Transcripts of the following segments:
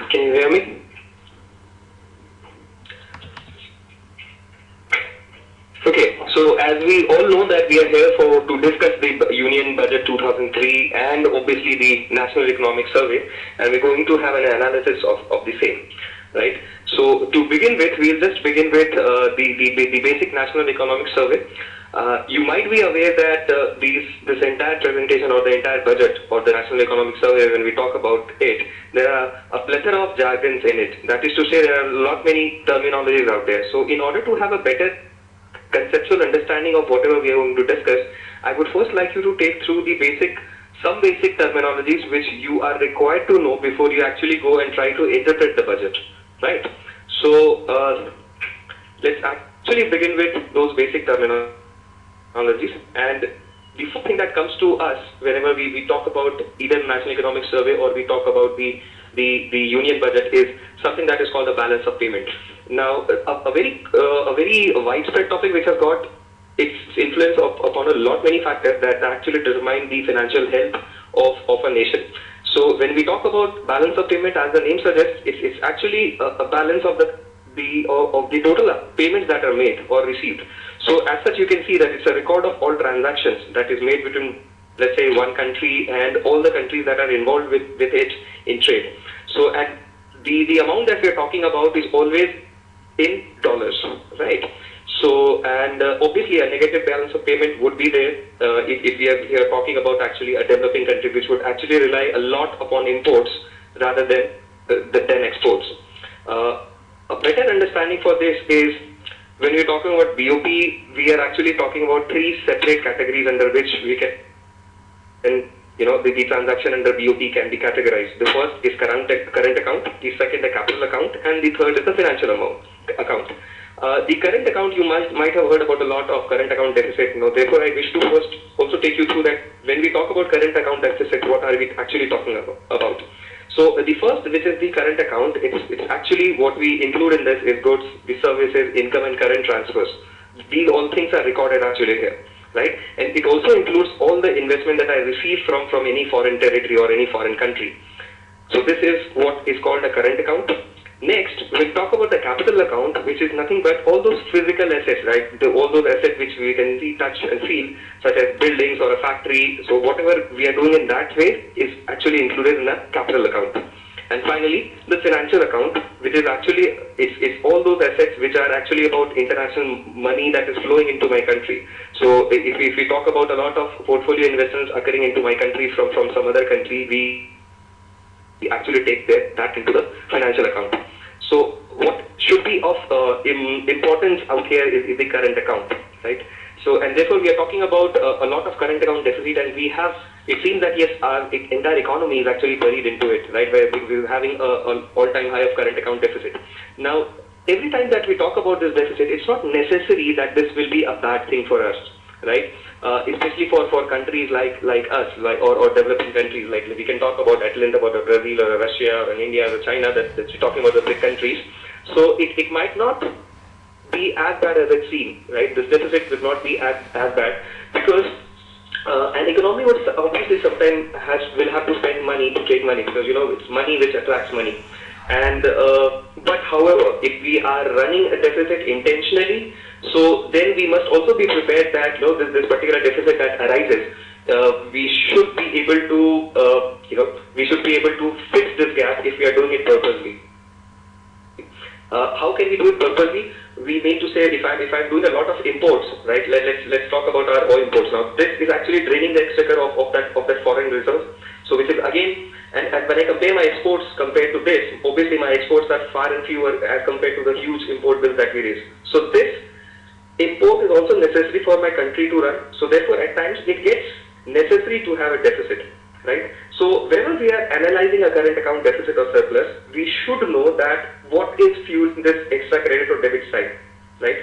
Can you hear me? Okay, so as we all know that we are here to discuss the Union Budget 2003 and obviously the National Economic Survey, and we're going to have an analysis of the same, right? So to begin with, we'll just begin with the basic National Economic Survey. You might be aware that this entire presentation or the entire budget or the National Economic Survey, when we talk about it, there are a plethora of jargons in it. That is to say, there are a lot many terminologies out there. So in order to have a better conceptual understanding of whatever we are going to discuss, I would first like you to take through some basic terminologies which you are required to know before you actually go and try to interpret the budget, right? So let's actually begin with those basic terminologies. And the first thing that comes to us whenever we talk about either National Economic Survey or we talk about the Union Budget is something that is called the balance of payment. Now, a very widespread topic which has got its influence upon a lot many factors that actually determine the financial health of a nation. So when we talk about balance of payment, as the name suggests, it's actually a balance of the total payments that are made or received. So as such, you can see that it's a record of all transactions that is made between, let's say, one country and all the countries that are involved with it in trade. So at the amount that we're talking about is always in dollars, right? So, and obviously a negative balance of payment would be there if we are talking about actually a developing country which would actually rely a lot upon imports rather than exports. A better understanding for this is when we're talking about BOP, we are actually talking about three separate categories under which we can, the transaction under BOP can be categorized. The first is current account, the second a capital account, and the third is the financial account. The current account, you might have heard about a lot of current account deficit. Therefore, I wish to first also take you through that when we talk about current account deficit, what are we actually talking about? So the first, which is the current account, it's actually what we include in this is goods, the services, income, and current transfers. These all things are recorded actually here, right? And it also includes all the investment that I receive from any foreign territory or any foreign country. So this is what is called a current account. Next, we'll talk about the capital account, which is nothing but all those physical assets, right? All those assets which we can see, touch and feel, such as buildings or a factory. So whatever we are doing in that way is actually included in a capital account. And finally, the financial account, which is actually, it's all those assets which are actually about international money that is flowing into my country. So if we talk about a lot of portfolio investments occurring into my country from some other country, we actually take that into the financial account. So what should be of importance out here is the current account, right? So, and therefore we are talking about a lot of current account deficit, and it seems that yes, our entire economy is actually buried into it, right? Where we're having an all-time high of current account deficit. Now, every time that we talk about this deficit, it's not necessary that this will be a bad thing for us, right? Especially for countries like us, or developing countries, like we can talk about at length about a Brazil or a Russia or an India or a China, that's talking about the big countries. So it might not be as bad as it seems, right? This deficit will not be as bad because an economy would obviously sometimes will have to spend money to take money because it's money which attracts money. And but however, if we are running a deficit intentionally, so then we must also be prepared that this particular deficit that arises, we should be able to fix this gap if we are doing it purposely. How can we do it purposely? We mean to say if I'm doing a lot of imports, right? Let's talk about our oil imports now. This is actually draining the exchequer of that foreign reserve. So which is again, and when I compare my exports compared to this, obviously my exports are far and fewer as compared to the huge import bills that we raise. So this import is also necessary for my country to run. So therefore, at times it gets necessary to have a deficit, right? So whenever we are analyzing a current account deficit or surplus, we should know that what is fueling this extra credit or debit side, right?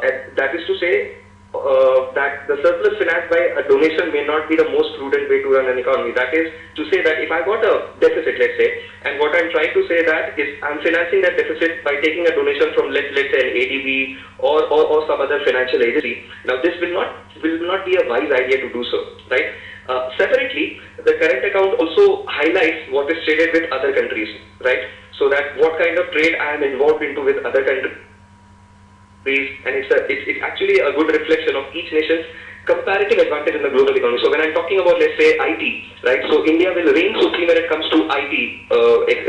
And that is to say, that the surplus financed by a donation may not be the most prudent way to run an economy. That is to say that if I got a deficit, let's say, and what I'm trying to say that is I'm financing that deficit by taking a donation from let's say an ADB or some other financial agency. Now this will not be a wise idea to do so, right? Separately, the current account also highlights what is traded with other countries, right? So that what kind of trade I am involved into with other countries, and it's actually a good reflection of each nation's comparative advantage in the global economy. So when I'm talking about, let's say, IT, right? So India will reign supreme when it comes to IT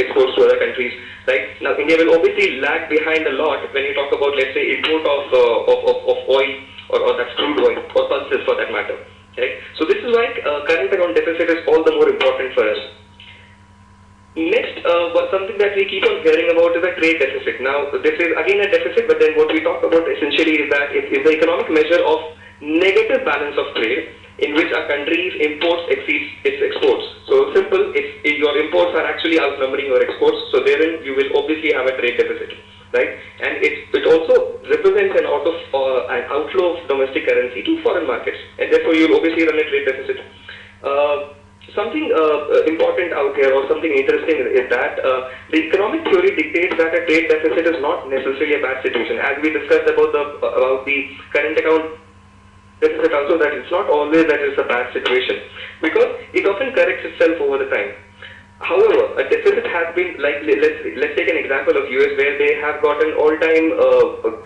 exports to other countries, right? Now India will obviously lag behind a lot when you talk about, let's say, import of oil or that's crude oil or pulses for that matter, right? So this is why current account deficit is all the more important for us. Next, something that we keep on hearing about is a trade deficit. Now, this is again a deficit, but then what we talk about essentially is that it's the economic measure of negative balance of trade in which a country's imports exceeds its exports. So simple, if your imports are actually outnumbering your exports, so therein you will obviously have a trade deficit, right? And it also represents an outflow of domestic currency to foreign markets, and therefore you'll obviously run a trade deficit. Something important out here, or something interesting, is that the economic theory dictates that a trade deficit is not necessarily a bad situation. As we discussed about the current account deficit also, that it's not always that it's a bad situation, because it often corrects itself over the time. However, a deficit has been, like, let's take an example of US, where they have got an all-time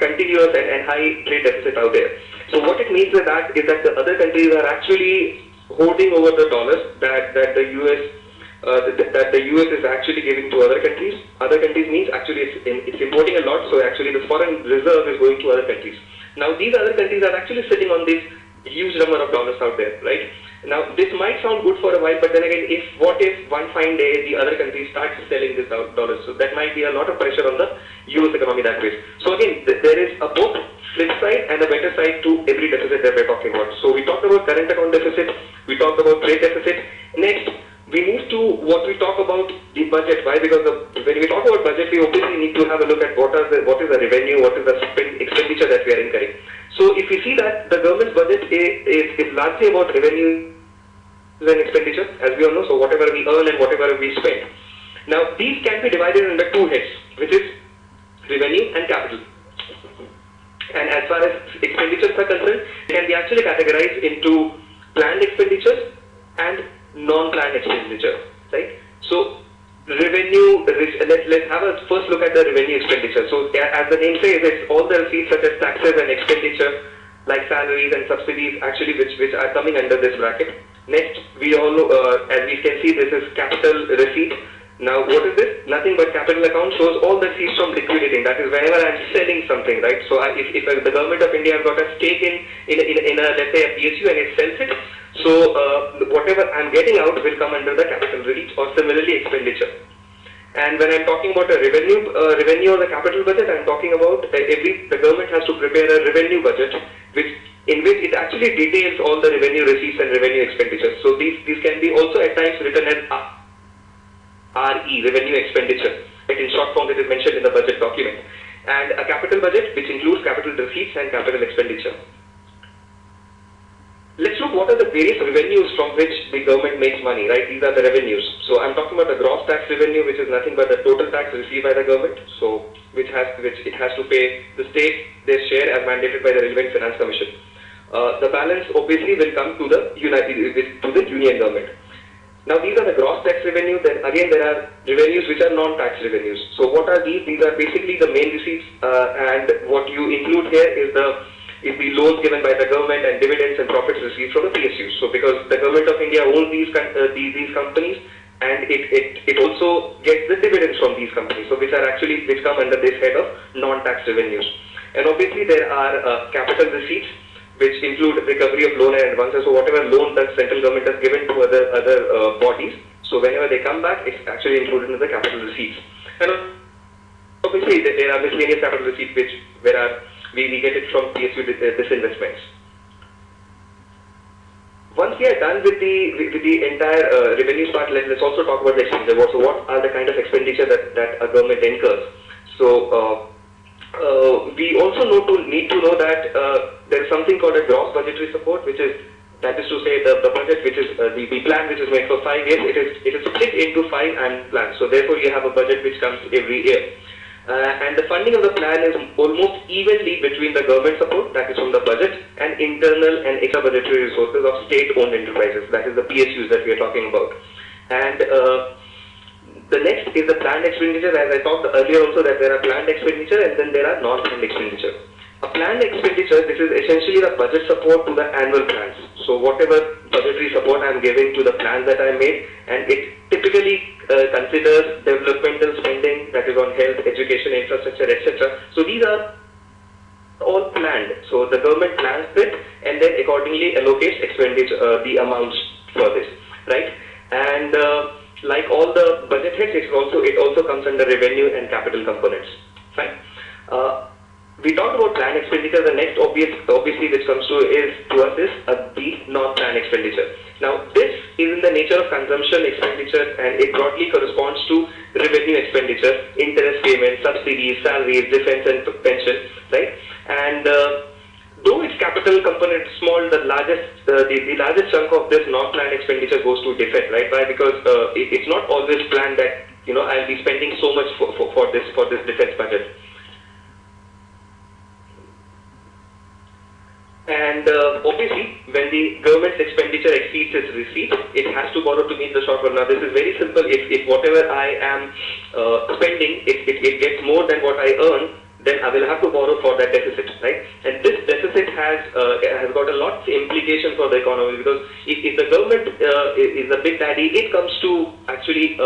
continuous and high trade deficit out there. So what it means with that is that the other countries are actually holding over the dollars that the US is actually giving to other countries. Other countries means actually it's importing a lot, so actually the foreign reserve is going to other countries. Now these other countries are actually sitting on this huge number of dollars out there, right? Now this might sound good for a while, but then again, what if one fine day the other country starts selling this dollars? So that might be a lot of pressure on the US economy that way. So again, there is a both flip side and a better side to every deficit that we're talking about. So we talked about current account deficit, we talked about trade deficit. Next, we move to what we talk about the budget. Why? Because when we talk about budget, we obviously need to have a look at what is the revenue, what is the expenditure that we are incurring. So if we see that the government's budget is largely about revenue and expenditure, as we all know, so whatever we earn and whatever we spend. Now these can be divided under two heads, which is revenue and capital. And as far as expenditures are concerned, they can be actually categorized into planned expenditures and non-planned expenditure, right? So revenue, let's have a first look at the revenue expenditure. So as the name says, it's all the receipts such as taxes and expenditure like salaries and subsidies actually which are coming under this bracket. Next, we all know, as we can see, this is capital receipt. Now what is this? Nothing but capital account shows all the receipts from liquidating. That is whenever I'm selling something, right? So if the government of India has got a stake in a, let's say, a PSU, and it sells it, so whatever I'm getting out will come under the capital receipt, or similarly expenditure. And when I'm talking about a revenue or the capital budget, I'm talking about the government has to prepare a revenue budget, in which it actually details all the revenue receipts and revenue expenditures. So these can be also at times written as RE, revenue expenditure. Right? In short form, it is mentioned in the budget document. And a capital budget, which includes capital receipts and capital expenditure. Let's look what are the various revenues from which the government makes money, right? These are the revenues. So I'm talking about the gross tax revenue, which is nothing but the total tax received by the government. So which it has to pay the state their share as mandated by the relevant finance commission. The balance obviously will come to the union government. Now these are the gross tax revenue. Then again there are revenues which are non-tax revenues. So what are these? These are basically the main receipts, and what you include here is the loans given by the government and dividends and profits received from the PSUs. So because the government of India owns these companies, and it also gets the dividends from these companies, so which come under this head of non-tax revenues. And obviously there are capital receipts, which include recovery of loan and advances. So whatever loan the central government has given to other bodies, so whenever they come back, it's actually included in the capital receipts. And obviously there are miscellaneous capital receipts where we get it from PSU disinvestments. Once we are done with the entire revenues part, let's also talk about the expenditure. So what are the kind of expenditure that a government incurs? So We also need to know that there is something called a gross budgetary support, that is to say the budget which is the plan which is made for 5 years, it is split into 5 annual plans. So therefore you have a budget which comes every year. And the funding of the plan is almost evenly between the government support, that is from the budget, and internal and extra budgetary resources of state-owned enterprises, that is the PSUs that we are talking about. And the next is the planned expenditure. As I talked earlier also, that there are planned expenditure and then there are non-planned expenditure. A planned expenditure, this is essentially the budget support to the annual plans. So whatever budgetary support I am giving to the plans that I made, and it typically considers developmental spending, that is on health, education, infrastructure, etc. So these are all planned. So the government plans it and then accordingly allocates expenditure, the amounts for this, right? And like all the budget heads, it also comes under revenue and capital components. Fine. We talked about planned expenditure. The next obviously which comes to us is the non-planned expenditure. Now this is in the nature of consumption expenditure, and it broadly corresponds to revenue expenditure, interest payments, subsidies, salaries, defense and pension, right? And though its capital component is small, the largest chunk of this non-planned expenditure goes to defense, right? Why? Because it's not always planned that I'll be spending so much for this defense budget. And obviously, when the government's expenditure exceeds its receipts, it has to borrow to meet the shortfall. Now, this is very simple. If whatever I am spending, it gets more than what I earn, then I will have to borrow for that deficit, right? And this deficit has got a lot of implication for the economy, because if the government is the big daddy, it comes to actually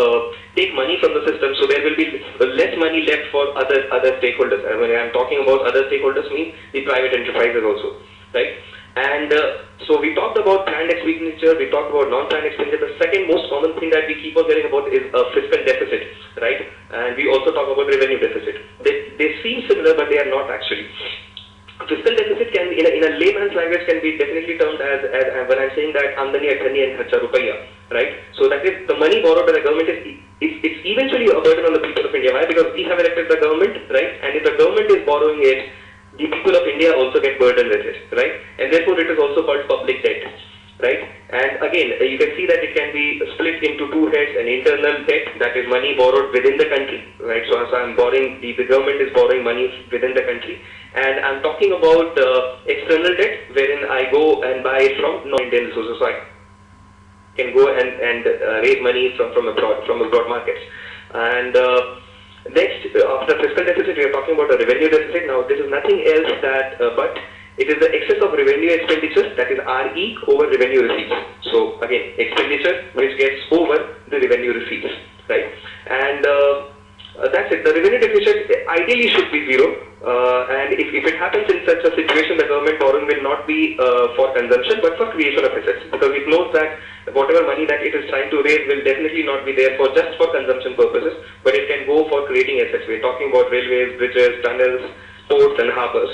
take money from the system, so there will be less money left for other stakeholders. And when I'm talking about other stakeholders, means the private enterprises also, right? And so we talked about planned expenditure, we talked about non-planned expenditure. The second most common thing that we keep on hearing about is a fiscal deficit, right? And we also talk about revenue deficit. They seem similar, but they are not actually. Fiscal deficit can, in a layman's language, can be definitely termed as when I'm saying that amdani athani and kharcha rupaya, right? So that is the money borrowed by the government it's eventually a burden on the people of India. Why? Because we have elected the government, right? And if the government is borrowing it, the people of India also get burdened with it, right? And therefore it is also called public debt, right? And again, you can see that it can be split into two heads: an internal debt, that is money borrowed within the country, right? So I'm borrowing, the government is borrowing money within the country. And I'm talking about external debt, wherein I go and buy it from non-Indian sources. So I can go and raise money from abroad markets. And next, after fiscal deficit, we are talking about a revenue deficit. Now, this is nothing else but it is the excess of revenue expenditures, that is RE over revenue receipts. So again, expenditure which gets over the revenue receipts, right? And that's it. The revenue deficit ideally should be zero. And if it happens in such a situation, the government borrowing will not be for consumption, but for creation of assets, because it knows that whatever money that it is trying to raise will definitely not be there just for consumption purposes, but it can go for creating assets. We're talking about railways, bridges, tunnels, ports and harbors.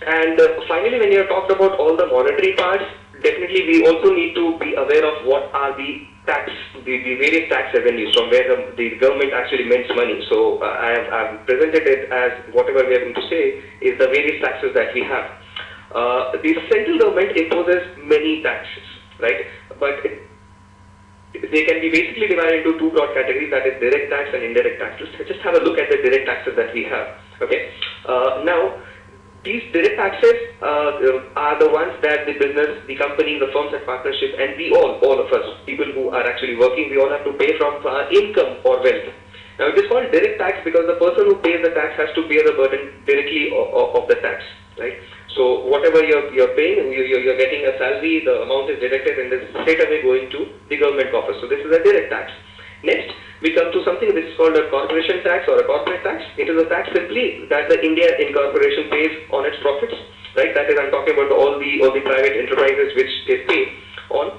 And finally, when you have talked about all the monetary parts, definitely we also need to be aware of what are the various tax revenues from where the government actually mints money. So I've presented it as whatever we are going to say is the various taxes that we have. The central government imposes many taxes, right? But they can be basically divided into two broad categories, that is direct tax and indirect taxes. Just have a look at the direct taxes that we have, okay? Now, these direct taxes are the ones that the business, the company, the firms and partnership, and we all of us, people who are actually working, we all have to pay from our income or wealth. Now, it is called direct tax because the person who pays the tax has to bear the burden directly of the tax, right? So whatever you're paying, you're getting a salary, the amount is deducted and is straight away going to the government coffers. So this is a direct tax. Next, we come to something which is called a corporation tax or a corporate tax. It is a tax simply that the India incorporation pays on its profits, right? That is, I'm talking about all the private enterprises which they pay on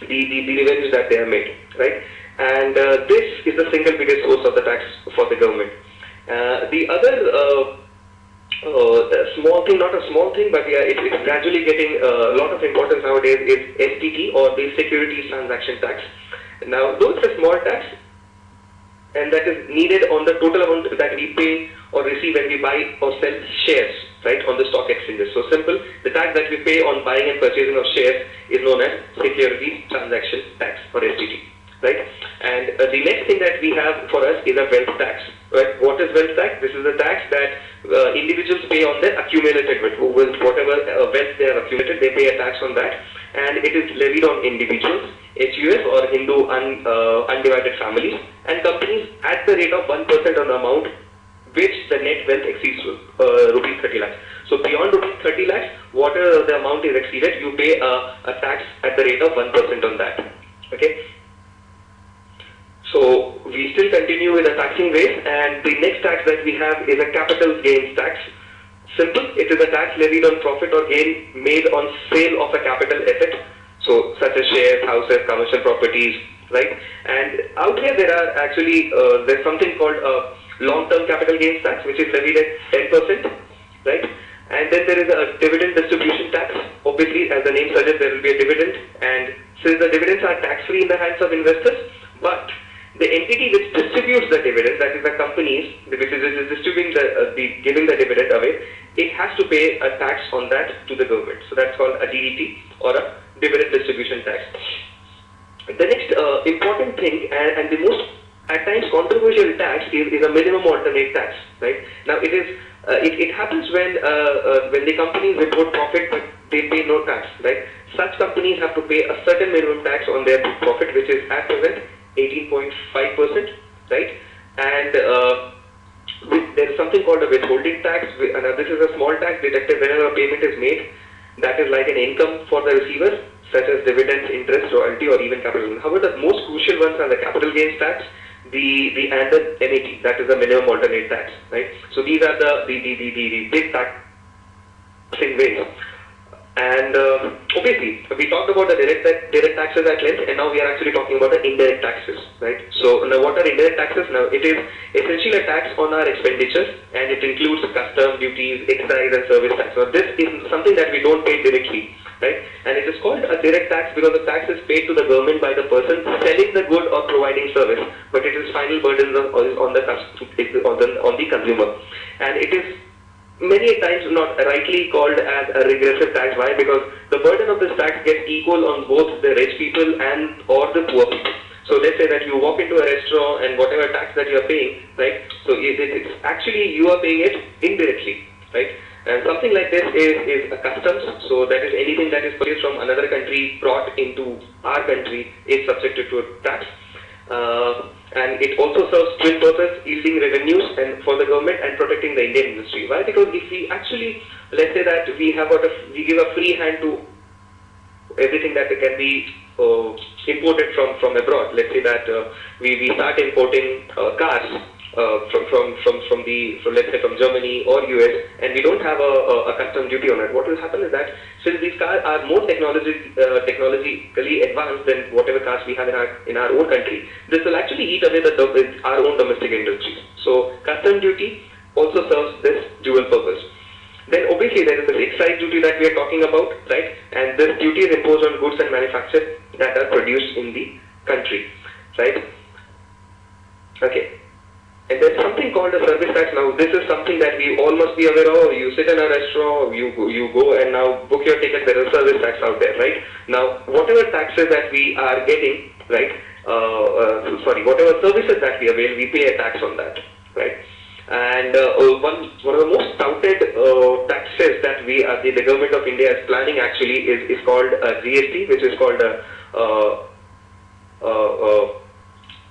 the revenues that they have made, right? And this is the single biggest source of the tax for the government. The other small thing, not a small thing, but yeah, it's gradually getting a lot of importance nowadays, is STT or the Securities Transaction Tax. Now, though it's a small tax, and that is needed on the total amount that we pay or receive when we buy or sell shares, right, on the stock exchanges. So simple, the tax that we pay on buying and purchasing of shares is known as Securities Transaction Tax, or STT, right? And the next thing that we have for us is a wealth tax, right? What is wealth tax? This is a tax that individuals pay on their accumulated wealth. Whatever wealth they have accumulated, they pay a tax on that, and it is levied on individuals, HUF or Hindu undivided families, and companies at the rate of 1% on the amount which the net wealth exceeds rupees 30 lakhs. So beyond rupees 30 lakhs, whatever the amount is exceeded, you pay a tax at the rate of 1% on that. Okay. So we still continue with the taxing ways, and the next tax that we have is a capital gains tax. Simple, it is a tax levied on profit or gain made on sale of a capital asset, so such as shares, houses, commercial properties, right? And out here there are actually, there's something called a long-term capital gains tax, which is levied at 10%, right? And then there is a dividend distribution tax. Obviously, as the name suggests, there will be a dividend, and since the dividends are tax-free in the hands of investors, but the entity which distributes the dividend, that is the companies which is distributing giving the dividend away, it has to pay a tax on that to the government. So that's called a DDT, or a dividend distribution tax. The next important thing, and the most at times controversial tax, is a minimum alternate tax, right? Now it happens when the companies report profit but they pay no tax, right? Such companies have to pay a certain minimum tax on their profit, which is at present 18.5%, right? And there is something called a withholding tax, and this is a small tax deducted whenever a payment is made that is like an income for the receiver, such as dividends, interest, royalty, or even capital. However, the most crucial ones are the capital gains tax, the MAT, that is the minimum alternate tax, right? So these are the big taxing ways. And obviously, we talked about the direct taxes at length, and now we are actually talking about the indirect taxes, right? So now what are indirect taxes? Now it is essentially a tax on our expenditures, and it includes custom duties, excise, and service tax. So this is something that we don't pay directly, right? And it is called a direct tax because the tax is paid to the government by the person selling the good or providing service, but it is final burden on the consumer, and it is many times not rightly called as a regressive tax. Why? Because the burden of this tax gets equal on both the rich people and or the poor people. So let's say that you walk into a restaurant and whatever tax that you are paying, right? So it's actually you are paying it indirectly, right? And something like this is a customs. So that is anything that is purchased from another country brought into our country is subjected to a tax. And it also serves twin purpose, yielding revenues and for the government and protecting the Indian industry. Why? Because if we actually, let's say that we give a free hand to everything that can be imported from abroad. Let's say that we start importing cars from Germany or US, and we don't have a custom duty on it. What will happen is that since these cars are more technologically advanced than whatever cars we have in our own country, this will actually eat away our own domestic industries. So custom duty also serves this dual purpose. Then obviously there is the excise duty that we are talking about, right? And this duty is imposed on goods and manufactured that are produced in the country, right? Okay. And there's something called a service tax. Now, this is something that we all must be aware of. You sit in a restaurant, you go and now book your ticket, there is a service tax out there, right? Now, whatever taxes that we are getting, right, whatever services that we avail, we pay a tax on that, right? And one of the most touted taxes that the government of India is planning actually is called GST, which is called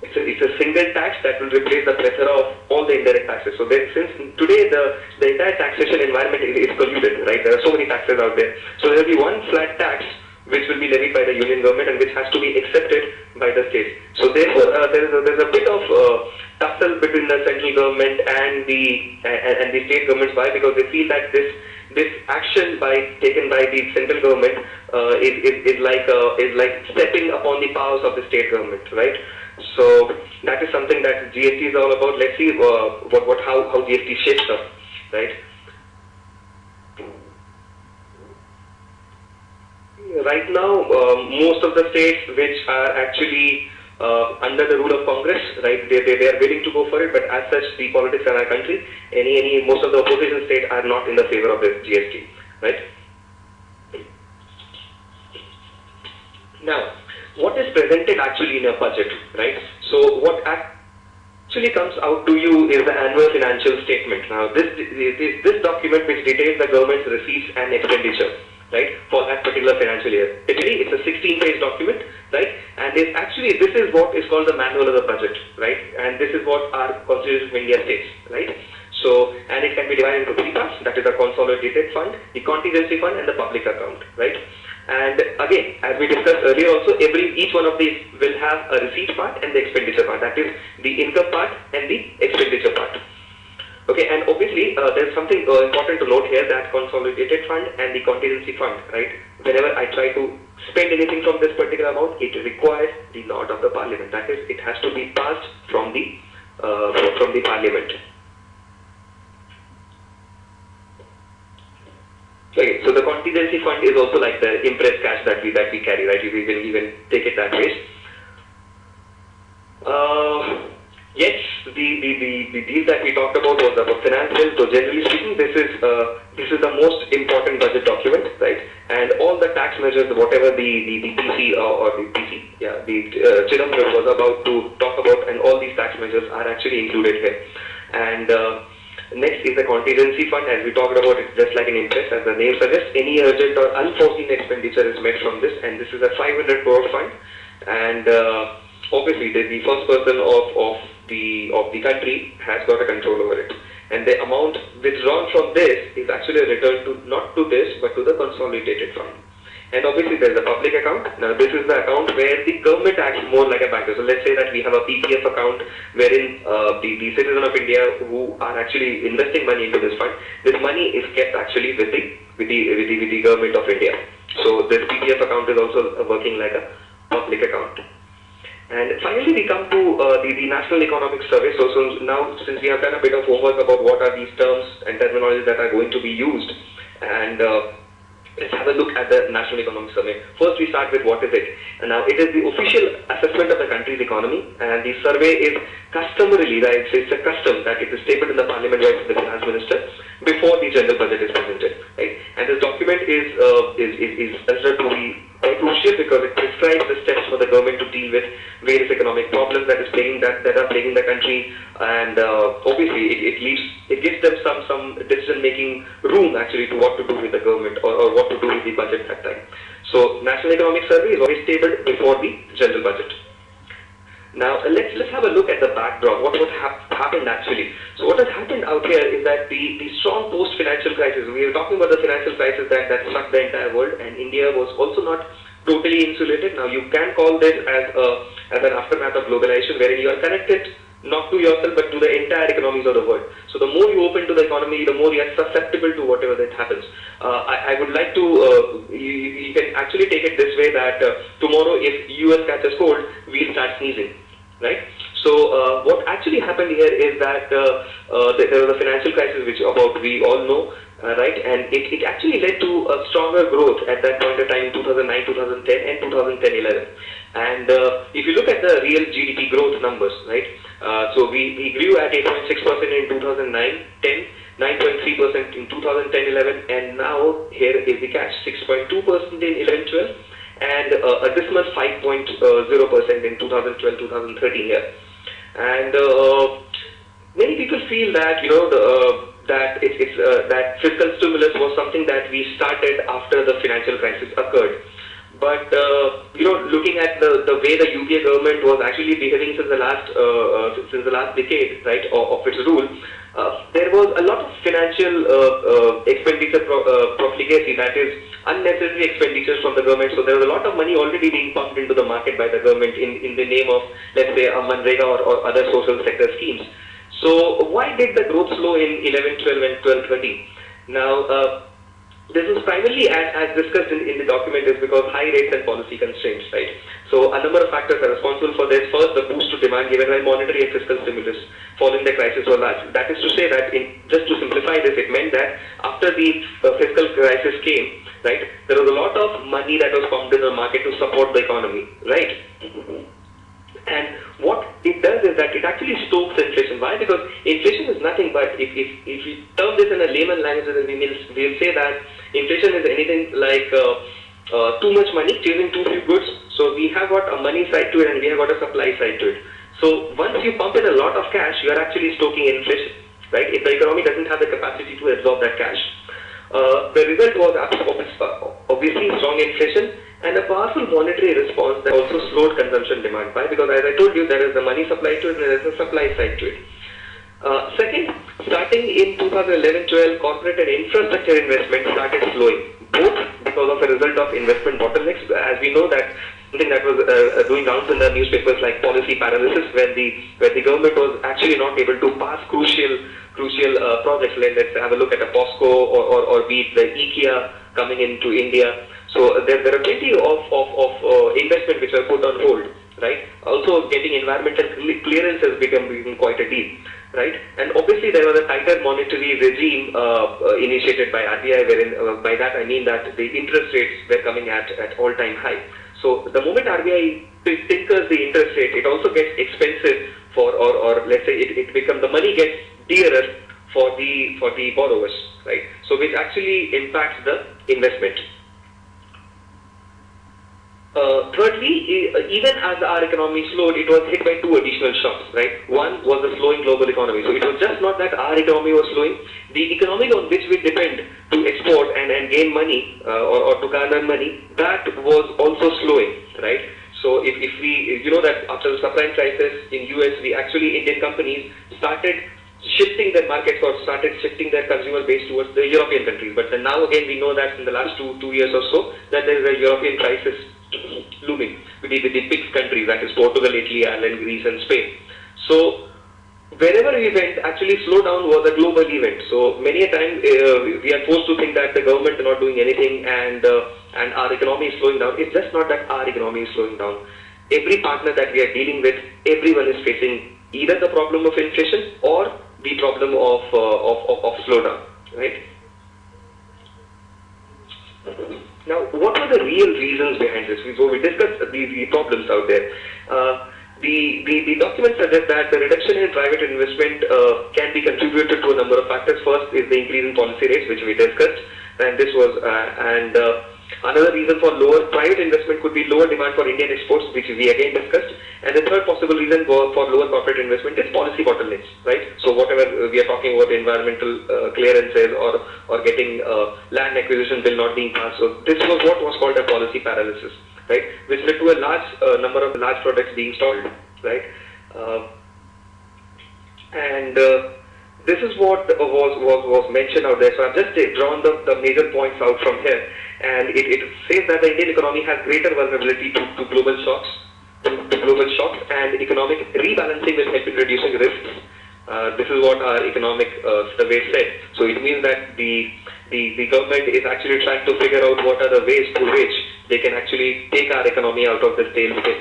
it's a single tax that will replace the plethora of all the indirect taxes. So since today the entire taxation environment is polluted, right? There are so many taxes out there. So there will be one flat tax which will be levied by the union government and which has to be accepted by the state. So therefore, there's a bit of tussle between the central government and the state governments. Why? Because they feel that this action taken by the central government is like stepping upon the powers of the state government, right? So that is something that GST is all about. Let's see how GST shapes up, right? Right now, most of the states which are actually under the rule of Congress, right? They are willing to go for it, but as such, the politics in our country, most of the opposition states are not in the favor of this GST, right? Now, what is presented actually in a budget, right? So what actually comes out to you is the annual financial statement. Now, this document which details the government's receipts and expenditure, right, for that particular financial year. Typically, it's a 16-page document, right? And this is what is called the manual of the budget, right? And this is what our Constitution of India states, right? So, and it can be divided into three parts, that is the consolidated fund, the contingency fund, and the public account, right? And again, as we discussed earlier also, each one of these will have a receipt part and the expenditure part, that is the income part and the expenditure part. Okay, and obviously there's something important to note here, that consolidated fund and the contingency fund, right? Whenever I try to spend anything from this particular amount, it requires the nod of the parliament. That is, it has to be passed from the parliament. Okay, so the contingency fund is also like the impress cash that we carry, right? You can even take it that way. Yes, the deal that we talked about was about finance bill. So generally speaking, this is the most important budget document, right? And all the tax measures, whatever the PC Chidambaram was about to talk about, and all these tax measures are actually included here. And next is the contingency fund. As we talked about, it's just like an interest, as the name suggests. Any urgent or unforeseen expenditure is met from this, and this is a 500 crore fund. And obviously, the first person of the country has got a control over it, and the amount withdrawn from this is actually returned to not to this but to the consolidated fund. And obviously there's a public account. Now this is the account where the government acts more like a banker. So let's say that we have a PPF account wherein the citizen of India who are actually investing money into this fund, this money is kept actually with the government of India. So this PPF account is also working like a public account. And finally we come to the National Economic Survey. So now, since we have done a bit of homework about what are these terms and terminologies that are going to be used, and let's have a look at the National Economic Survey. First, we start with what is it. And now, it is the official assessment of the country's economy, and the survey is customarily, right? So it's a custom that it is tabled in the Parliament by the Finance Minister before the general budget is presented, right? And this document is considered to be crucial because it prescribes the steps for the government to deal with various economic problems that are plaguing the country, and obviously it gives them some decision-making room actually to what to do with the government or what to do with the budget at that time. So National Economic Survey is always tabled before the general budget. Now let's have a look at the backdrop. What happened actually? So what has happened out here is that the strong post-financial crisis. We were talking about the financial crisis that struck the entire world, and India was also not totally insulated. Now you can call this as an aftermath of globalization, wherein you are connected not to yourself but to the entire economies of the world. So the more you open to the economy, the more you are susceptible to whatever that happens. I would like to, you can actually take it this way, that tomorrow if US catches cold, we'll start sneezing, right? So what actually happened here is that there was a financial crisis which we all know, right? And it actually led to a stronger growth at that point of time in 2009, 2010 and 2010-11. And if you look at the real GDP growth numbers, right? So we grew at 8.6% in 2009-10, 9.3% in 2010-11, and now here is the catch, 6.2% in 11-12, and this month 5.0% in 2012-2013 here. And many people feel that that fiscal stimulus was something that we started after the financial crisis occurred. But looking at the way the UPA government was actually behaving since the last decade, right, of its rule, there was a lot of financial expenditure profligacy, that is unnecessary expenditures from the government. So there was a lot of money already being pumped into the market by the government in the name of, let's say, a Manrega or other social sector schemes. So why did the growth slow in 11-12 and 12-13? Now, this is primarily, as discussed in the document, is because high rates and policy constraints, right? So a number of factors are responsible for this. First, the boost to demand given by monetary and fiscal stimulus following the crisis was large. That is to say that, just to simplify this, it meant that after the fiscal crisis came, right, there was a lot of money that was pumped in the market to support the economy, right? And what it does is that it actually stokes inflation. Why? Because inflation is nothing but, if we term this in a layman language, then we'll say that inflation is anything like too much money chasing too few goods. So we have got a money side to it and we have got a supply side to it. So once you pump in a lot of cash, you are actually stoking inflation, right? If the economy doesn't have the capacity to absorb that cash. The result was obviously strong inflation and a powerful monetary response that also slowed consumption demand. Why? Because as I told you, there is the money supply to it and there is a supply side to it. Second, starting in 2011-12, corporate and infrastructure investment started slowing, both because of a result of investment bottlenecks. As we know that something that was doing rounds in the newspapers like policy paralysis, when the government was actually not able to pass crucial projects. Let's have a look at a POSCO or be it the IKEA coming into India. So there are plenty of investment which are put on hold, right? Also getting environmental clearance has become quite a deal, right? And obviously there was a tighter monetary regime initiated by RBI, wherein by that I mean that the interest rates were coming at all-time high. So the moment RBI tinkers the interest rate, it also gets expensive for, or let's say it becomes, the money gets dearer for the borrowers, right? So which actually impacts the investment. Thirdly, even as our economy slowed, it was hit by two additional shocks, right? One was the slowing global economy. So it was just not that our economy was slowing. The economy on which we depend to export and gain money or to garner money, that was also slowing, right? So if we, you know that after the subprime crisis in US, Indian companies started shifting their markets or started shifting their consumer base towards the European countries. But then now again, we know that in the last two years or so, that there is a European crisis looming with the big countries, that is Portugal, Italy, Ireland, Greece and Spain. So wherever we went, actually slowdown was a global event. So many a time we are forced to think that the government is not doing anything and our economy is slowing down. It's just not that our economy is slowing down. Every partner that we are dealing with, everyone is facing either the problem of inflation or the problem of slowdown, right? Now, what are the real reasons behind this? So we discussed the problems out there. The document suggests that the reduction in private investment can be contributed to a number of factors. First is the increase in policy rates, which we discussed, and this was another reason for lower private investment could be lower demand for Indian exports, which we again discussed. And the third possible reason for lower corporate investment is policy bottlenecks, right? So whatever we are talking about, environmental clearances or getting land acquisition bill not being passed. So this was what was called a policy paralysis, right? Which led to a large number of large projects being stalled, right? This is what was mentioned out there. So I've just drawn the major points out from here, and it says that the Indian economy has greater vulnerability to global shocks, and economic rebalancing will help in reducing risks. This is what our economic survey said. So it means that the government is actually trying to figure out what are the ways through which they can actually take our economy out of this tailspin.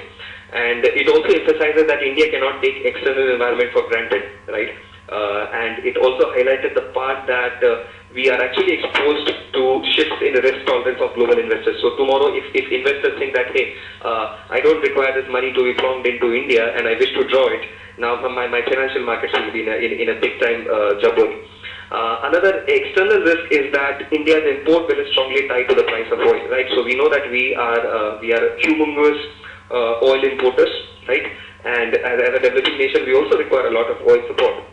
And it also emphasizes that India cannot take external environment for granted, right? And it also highlighted the part that we are actually exposed to shifts in the risk tolerance of global investors. So tomorrow, if investors think that, hey, I don't require this money to be plumbed into India and I wish to draw it, now my financial markets will be in a big time jabber. Another external risk is that India's import bill is strongly tied to the price of oil, right? So we know that we are humongous oil importers, right? And as a developing nation, we also require a lot of oil support.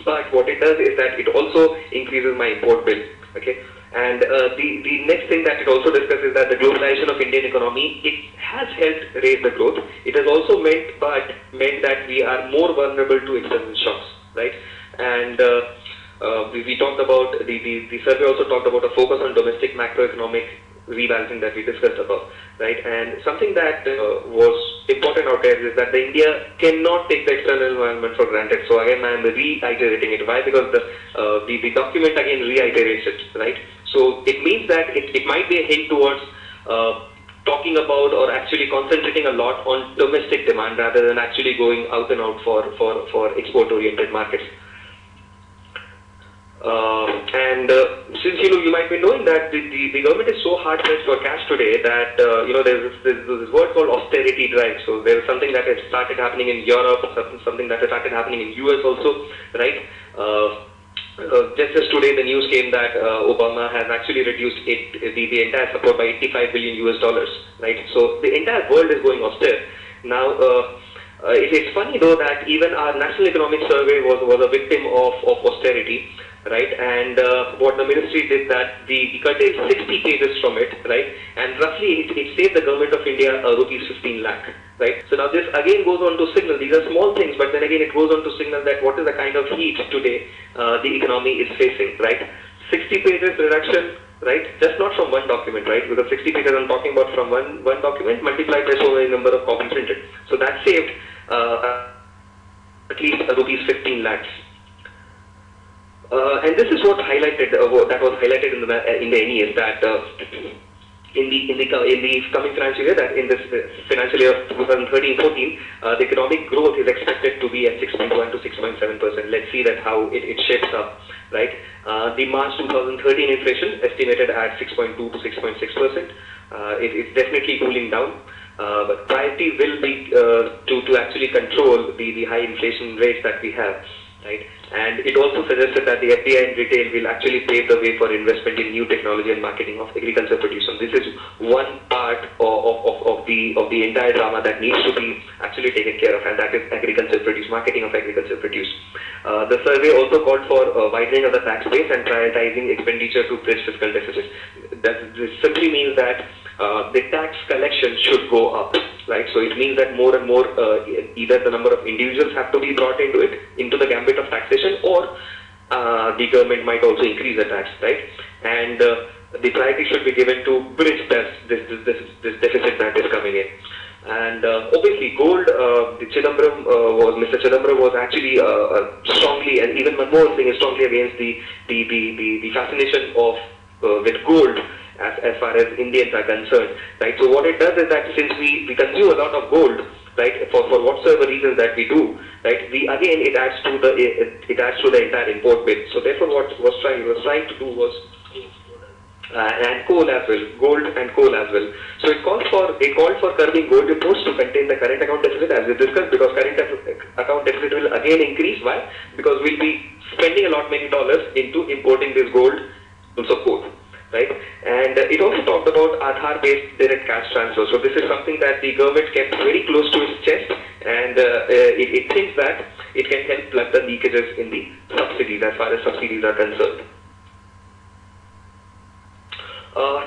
But what it does is that it also increases my import bill, okay? And the next thing that it also discusses is that the globalization of Indian economy, it has helped raise the growth. It has also meant that we are more vulnerable to external shocks, right? And we talked about, the survey also talked about a focus on domestic macroeconomic rebalancing that we discussed above, right? And something that was important out there is that the India cannot take the external environment for granted. So again, I am reiterating it. Why? Because the document again reiterates it, right? So it means that it might be a hint towards talking about or actually concentrating a lot on domestic demand rather than actually going out and out for export-oriented markets. Since you might be knowing that the government is so hard pressed for cash today that there's this word called austerity drive. So there's something that has started happening in Europe, something that has started happening in US also, right? Just today, the news came that Obama has actually reduced the entire support by 85 billion US dollars, right? So the entire world is going austere now. It's funny though that even our National Economic Survey was a victim of austerity, right? And what the ministry did that we curtailed 60 pages from it, right? And roughly it saved the government of India rupees 15 lakh, right? So now this again goes on to signal, these are small things, but then again it goes on to signal that what is the kind of heat today the economy is facing, right? 60 pages reduction, right? Just not from one document, right? Because 60 pages I'm talking about from one document multiplied by so many number of copies printed. So that saved at least rupees 15 lakhs. And this is what highlighted that was highlighted in the NES that in the coming financial year, that in this financial year 2013-14, the economic growth is expected to be at 6.1 to 6.7%. Let's see that how it shapes up, right? The March 2013 inflation estimated at 6.2 to 6.6%. It's definitely cooling down. But priority will be to actually control the high inflation rates that we have, right? And it also suggested that the FDI and retail will actually pave the way for investment in new technology and marketing of agriculture produce. So this is one part of the entire drama that needs to be actually taken care of, and that is agriculture produce, marketing of agriculture produce. The survey also called for widening of the tax base and prioritizing expenditure to bridge fiscal deficit. This simply means that the tax collection should go up, right? So it means that more and more either the number of individuals have to be brought into the gambit of taxation, or the government might also increase the tax, right? And the priority should be given to bridge this deficit that is coming in. And obviously gold, Mr. Chidambaram was actually strongly, and even Manmohan Singh is strongly against the fascination of with gold as far as Indians are concerned, right? So what it does is that since we consume a lot of gold, right, for whatsoever reasons that we do, right, it adds to the entire import bill. So therefore, what he was trying to do was and coal as well, gold and coal as well. So it called for curbing gold imports to contain the current account deficit, as we discussed, because current account deficit will again increase. Why? Because we'll be spending a lot many dollars into importing this gold, also coal. Right? And it also talked about Aadhaar-based direct cash transfer. So this is something that the government kept very close to its chest, and it thinks that it can help plug the leakages in the subsidies as far as subsidies are concerned.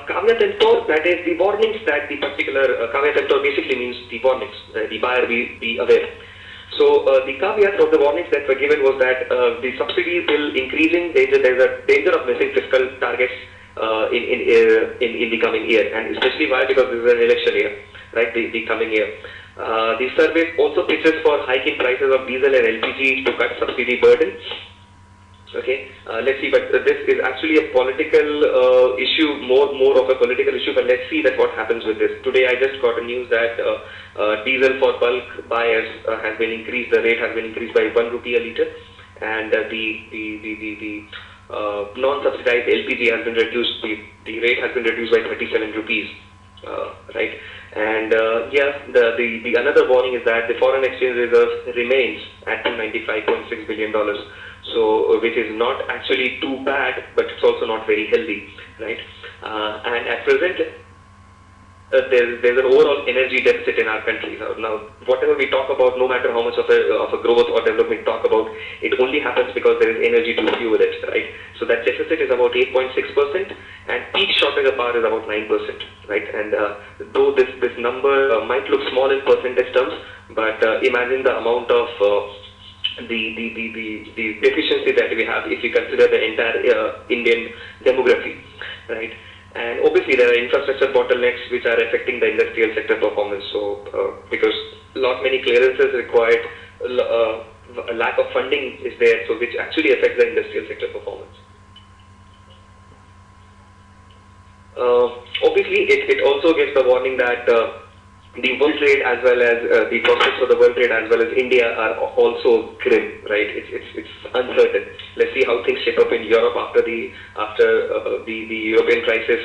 Caveat emptor, that is the warnings that the particular caveat emptor basically means the warnings, the buyer be aware. So the caveat of the warnings that were given was that the subsidies will increasing, there's a danger of missing fiscal targets in the coming year, and especially why? Because this is an election year, right? The coming year. The survey also pitches for hiking prices of diesel and LPG to cut subsidy burden. Okay, let's see, but this is actually a political issue, more of a political issue, but let's see that what happens with this. Today I just got a news that diesel for bulk buyers has been increased, the rate has been increased by 1 rupee a litre, and the non-subsidized LPG has been reduced, the rate has been reduced by 37 rupees, right? And the another warning is that the foreign exchange reserve remains at $295.6 billion. So, which is not actually too bad, but it's also not very healthy, right? And at present, there's an overall energy deficit in our country. Now, whatever we talk about, no matter how much of a growth or development we talk about, it only happens because there is energy to fuel it, right? So that deficit is about 8.6%, and peak shortage of power is about 9%, right? And though this number might look small in percentage terms, but imagine the amount of the deficiency that we have if we consider the entire Indian demography, right? And obviously there are infrastructure bottlenecks which are affecting the industrial sector performance. So because many clearances required, a lack of funding is there, so which actually affects the industrial sector performance. Obviously it also gives the warning that the world trade as well as the prospects for the world trade as well as India are also grim, right? It's uncertain. Let's see how things shape up in Europe after the European crisis.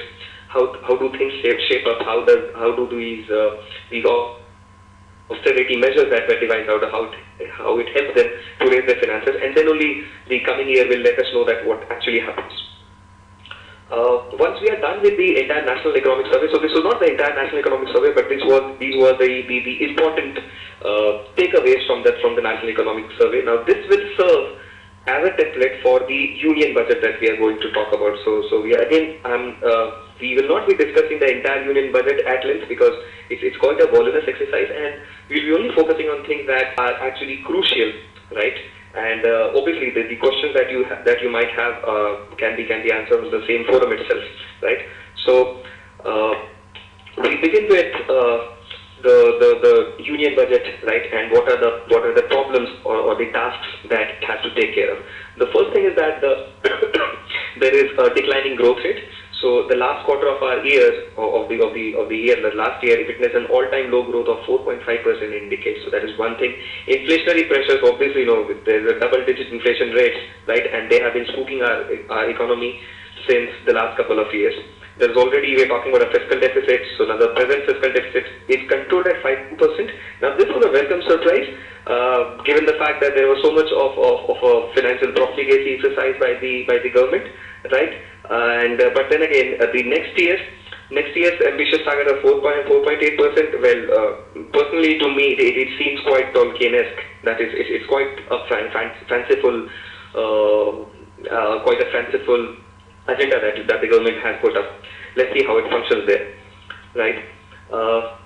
How do things shape up? How do these austerity measures that were devised out, how it helps them to raise their finances, and then only the coming year will let us know that what actually happens. Once we are done with the entire National Economic Survey, so this was not the entire National Economic Survey, but these were the important takeaways from the National Economic Survey. Now this will serve as a template for the union budget that we are going to talk about. So we are again, we will not be discussing the entire union budget at length because it's quite a voluminous exercise, and we'll be only focusing on things that are actually crucial, right? And obviously, the questions that you might have can be answered in the same forum itself, right? So we begin with the union budget, right? And what are the problems or the tasks that it has to take care of? The first thing is that there is a declining growth rate. So the last quarter of our year, of the year, the last year, it witnessed an all-time low growth of 4.5% in decades. So that is one thing. Inflationary pressures, obviously, there's a double-digit inflation rates, right? And they have been spooking our economy since the last couple of years. We're talking about a fiscal deficit. So now the present fiscal deficit is controlled at 5%. Now this was a welcome surprise, given the fact that there was so much of a financial profligacy exercise by the government, right? But then again, the next year's ambitious target of 4.8%. Well, personally to me, it seems quite Tolkien-esque. That is, it's quite a fanciful, quite a fanciful agenda that the government has put up. Let's see how it functions there, right?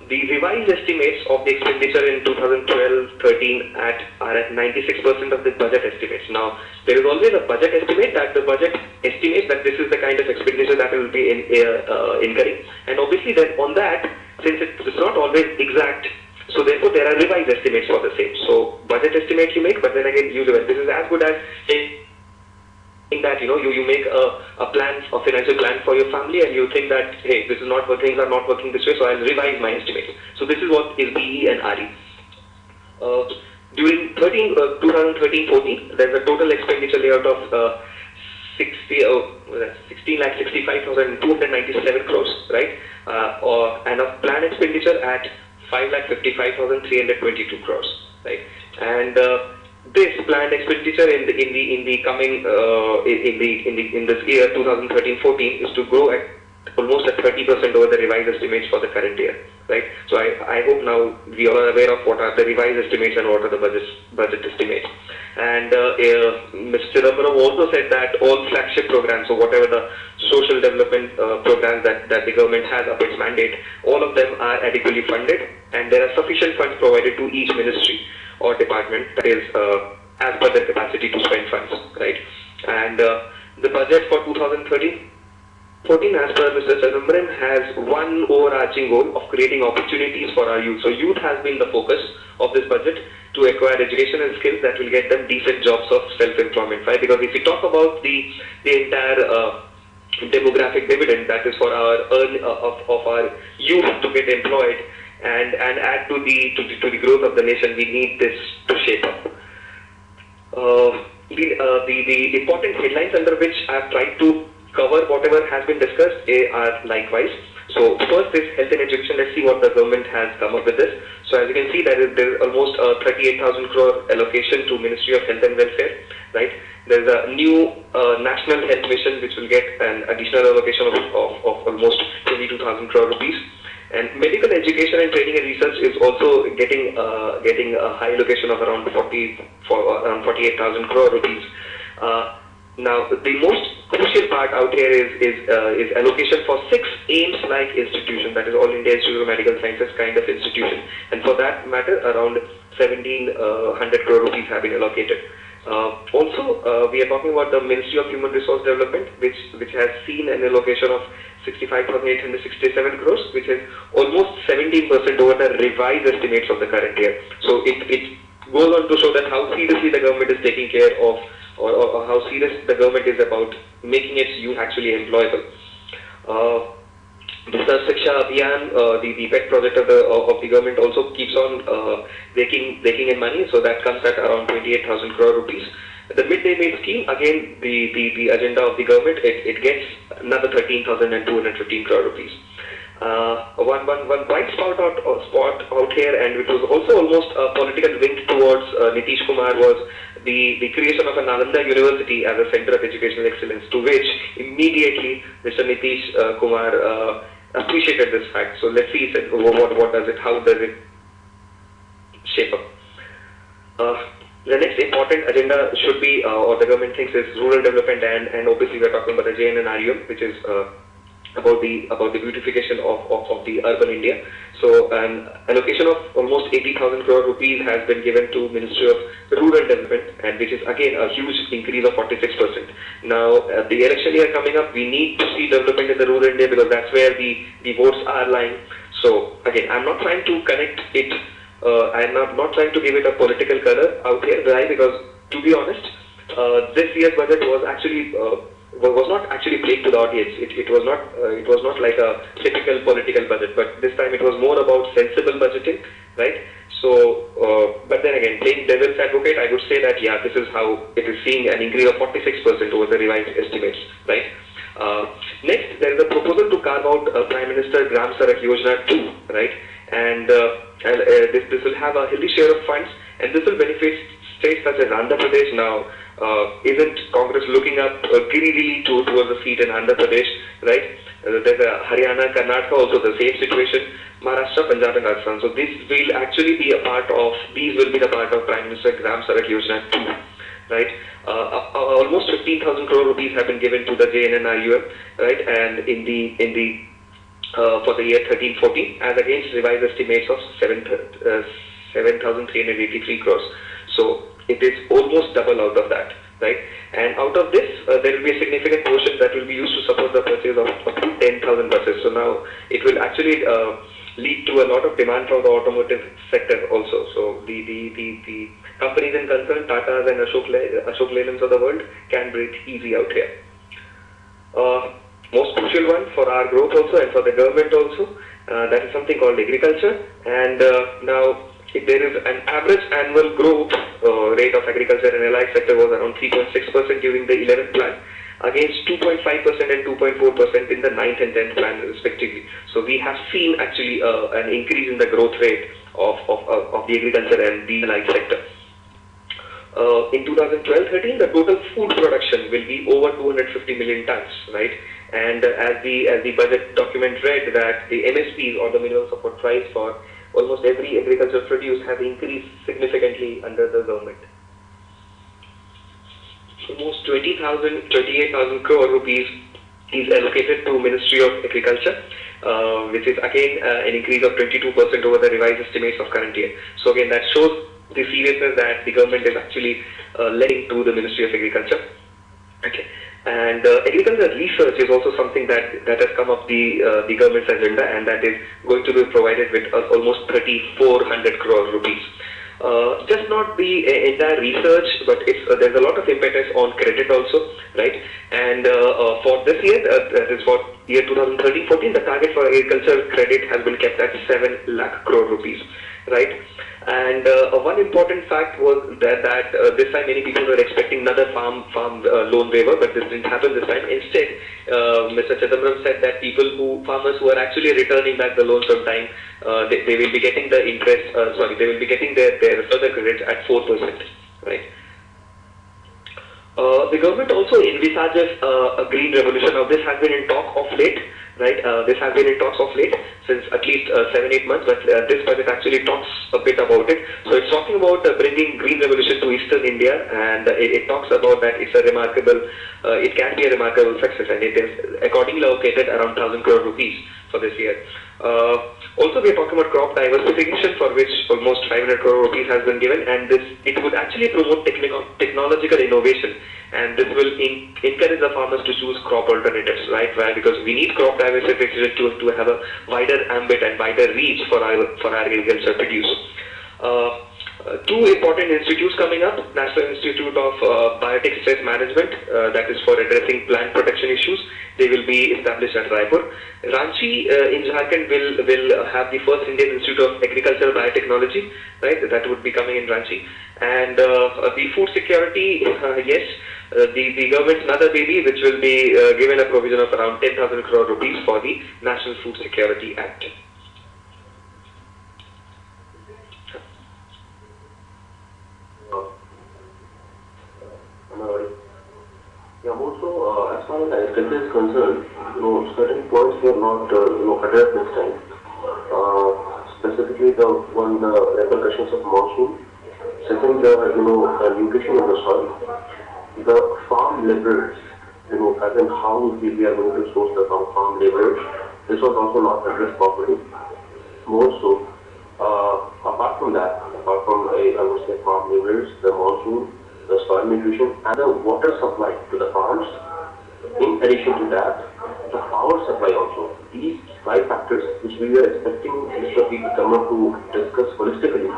The revised estimates of the expenditure in 2012-13 are at 96% of the budget estimates. Now, there is always a budget estimate that the budget estimates that this is the kind of expenditure that will be incurring, and obviously then on that, since it's not always exact, so therefore there are revised estimates for the same. So budget estimate you make, but then again you revise. This is as good as in that you make a plan, a financial plan for your family, and you think that, hey, things are not working this way, so I'll revise my estimate. So this is what is BE and RE. During 2013-14, there's a total expenditure layout of 16,65,297 crores, right? And a planned expenditure at 5,55,322 crores, right? And this planned expenditure in the coming in this year 2013-14 is to grow at almost at 30% over the revised estimates for the current year, right? So I hope now we all are aware of what are the revised estimates and what are the budget estimates. And Mr. Chidambaram also said that all flagship programs, so whatever the social development programs that the government has up its mandate, all of them are adequately funded, and there are sufficient funds provided to each ministry or department, that is as per their capacity to spend funds, right? And the budget for 2013-14, as per Mr. Chidambaram, has one overarching goal of creating opportunities for our youth. So youth has been the focus of this budget, to acquire education and skills that will get them decent jobs of self-employment, right? Because if we talk about the entire demographic dividend, that is for our of our youth to get employed and add to the growth of the nation, we need this to shape up. The important headlines under which I have tried to cover whatever has been discussed are likewise. So first is health and education. Let's see what the government has come up with this. So as you can see, there is almost a 38,000 crore allocation to Ministry of Health and Welfare, right? There's a new national health mission which will get an additional allocation of almost 22,000 crore rupees. And medical education and training and research is also getting a high allocation of around 48,000 crore rupees. Now, the most crucial part out here is allocation for 6 AIIMS-like institutions, that is All India Institute of Medical Sciences kind of institution. And for that matter, around 1,700 crore rupees have been allocated. Also, we are talking about the Ministry of Human Resource Development, which has seen an allocation of 65,867 crores, which is almost 17% over the revised estimates of the current year. So it goes on to show that how seriously the government is taking care of, or how serious the government is about making its youth actually employable. the Sarv Shiksha Abhiyan, the pet project of the government also keeps on raking in money, so that comes at around 28,000 crore rupees. The midday meal scheme, again, the agenda of the government, it gets another 13,215 crore rupees. One bright spot out here, and which was also almost a political wink towards Nitish Kumar, was the creation of a Nalanda University as a center of educational excellence, to which immediately Mr. Nitish Kumar appreciated this fact. So let's see what does it, how does it shape up. The next important agenda should be, or the government thinks, is rural development, and obviously we are talking about the JNNREM, which is about the beautification of the urban India. So an allocation of almost 80,000 crore rupees has been given to Ministry of Rural Development, and which is again a huge increase of 46%. Now the election year coming up, we need to see development in the rural India, because that's where the votes are lying. So again, I'm not trying to connect it, I'm not trying to give it a political color out here. Why? Because to be honest, this year's budget was actually was not actually played to the audience. It was not like a typical political budget, but this time it was more about sensible budgeting, right? So, but then again, playing devil's advocate, I would say that yeah, this is how it is seeing an increase of 46% over the revised estimates, right? Next, there is a proposal to carve out Prime Minister Gram Sadak Yojana 2, right? And this will have a healthy share of funds, and this will benefit states such as Andhra Pradesh. Now, isn't Congress looking up greedily towards a seat in Andhra Pradesh, right? There's a Haryana, Karnataka, also the same situation, Maharashtra, Punjab and Rajasthan. So this will actually be a part of, these will be the part of Prime Minister Gram Sadak Yojana 2, right? Almost 15,000 crore rupees have been given to the JNNREM, right? And for the year 13-14, as against revised estimates of 7,383 crores. So it is almost double out of that, right? And out of this, there will be a significant portion that will be used to support the purchase of up to 10,000 buses. So now it will actually lead to a lot of demand from the automotive sector also. So the companies in concern, Tatas and Ashok Leylands of the world, can breathe easy out here. Most crucial one for our growth also and for the government also, that is something called agriculture. And now there is an average annual growth rate of agriculture and allied sector was around 3.6% during the 11th plan, against 2.5% and 2.4% in the 9th and 10th plan respectively. So we have seen actually an increase in the growth rate of the agriculture and the allied sector. In 2012-13, the total food production will be over 250 million tons, right? And as the budget document read, that the MSPs, or the minimum support price, for almost every agricultural produce have increased significantly under the government. Almost 28,000 crore rupees is allocated to Ministry of Agriculture, which is again an increase of 22% over the revised estimates of current year. So again, that shows the seriousness that the government is actually letting to the Ministry of Agriculture. Okay. And agricultural research is also something that has come up the government's agenda, and that is going to be provided with almost 3,400 crore rupees. Just not the entire research, but there's a lot of impetus on credit also, right? And for this year, that is for year 2013-14, the target for agriculture credit has been kept at 7 lakh crore rupees, right? And one important fact was that this time many people were expecting another farm loan waiver, but this didn't happen this time. Instead, Mr. Chidambaram said that farmers who are actually returning back the loans on time, they will be getting the interest, they will be getting their further credit at 4%, right? The government also envisages a green revolution. Now, this has been in talk of late, right? This has been in talks of late since at least 7-8 months, but this budget actually talks a bit about it. So it's talking about bringing green revolution to Eastern India, and it talks about that it's a remarkable, it can be a remarkable success, and it is accordingly allocated around 1,000 crore rupees for this year. Also, we are talking about crop diversification, for which almost 500 crore rupees has been given, and it would actually promote technological innovation, and this will encourage the farmers to choose crop alternatives, right? Why? Because we need crop diversification to have a wider ambit and wider reach for our agriculture produce. Two important institutes coming up: National Institute of Biotic Stress Management, that is for addressing plant protection issues. They will be established at Raipur. Ranchi in Jharkhand will have the first Indian Institute of Agricultural Biotechnology, right? That would be coming in Ranchi. And the food security, yes, the government's another baby, which will be given a provision of around 10,000 crore rupees for the National Food Security Act. Yeah, also, as far as agriculture is concerned, certain points were not, addressed this time. Specifically, the repercussions of monsoon. Second, the nutrition of the soil. The farm laborers, as in how we are going to source the farm laborers. This was also not addressed properly. More so, apart from that, apart from, I would say, farm laborers, the monsoon, the soil nutrition, and the water supply to the farms. In addition to that, the power supply also. These five factors which we were expecting Mr. P to come up to discuss holistically,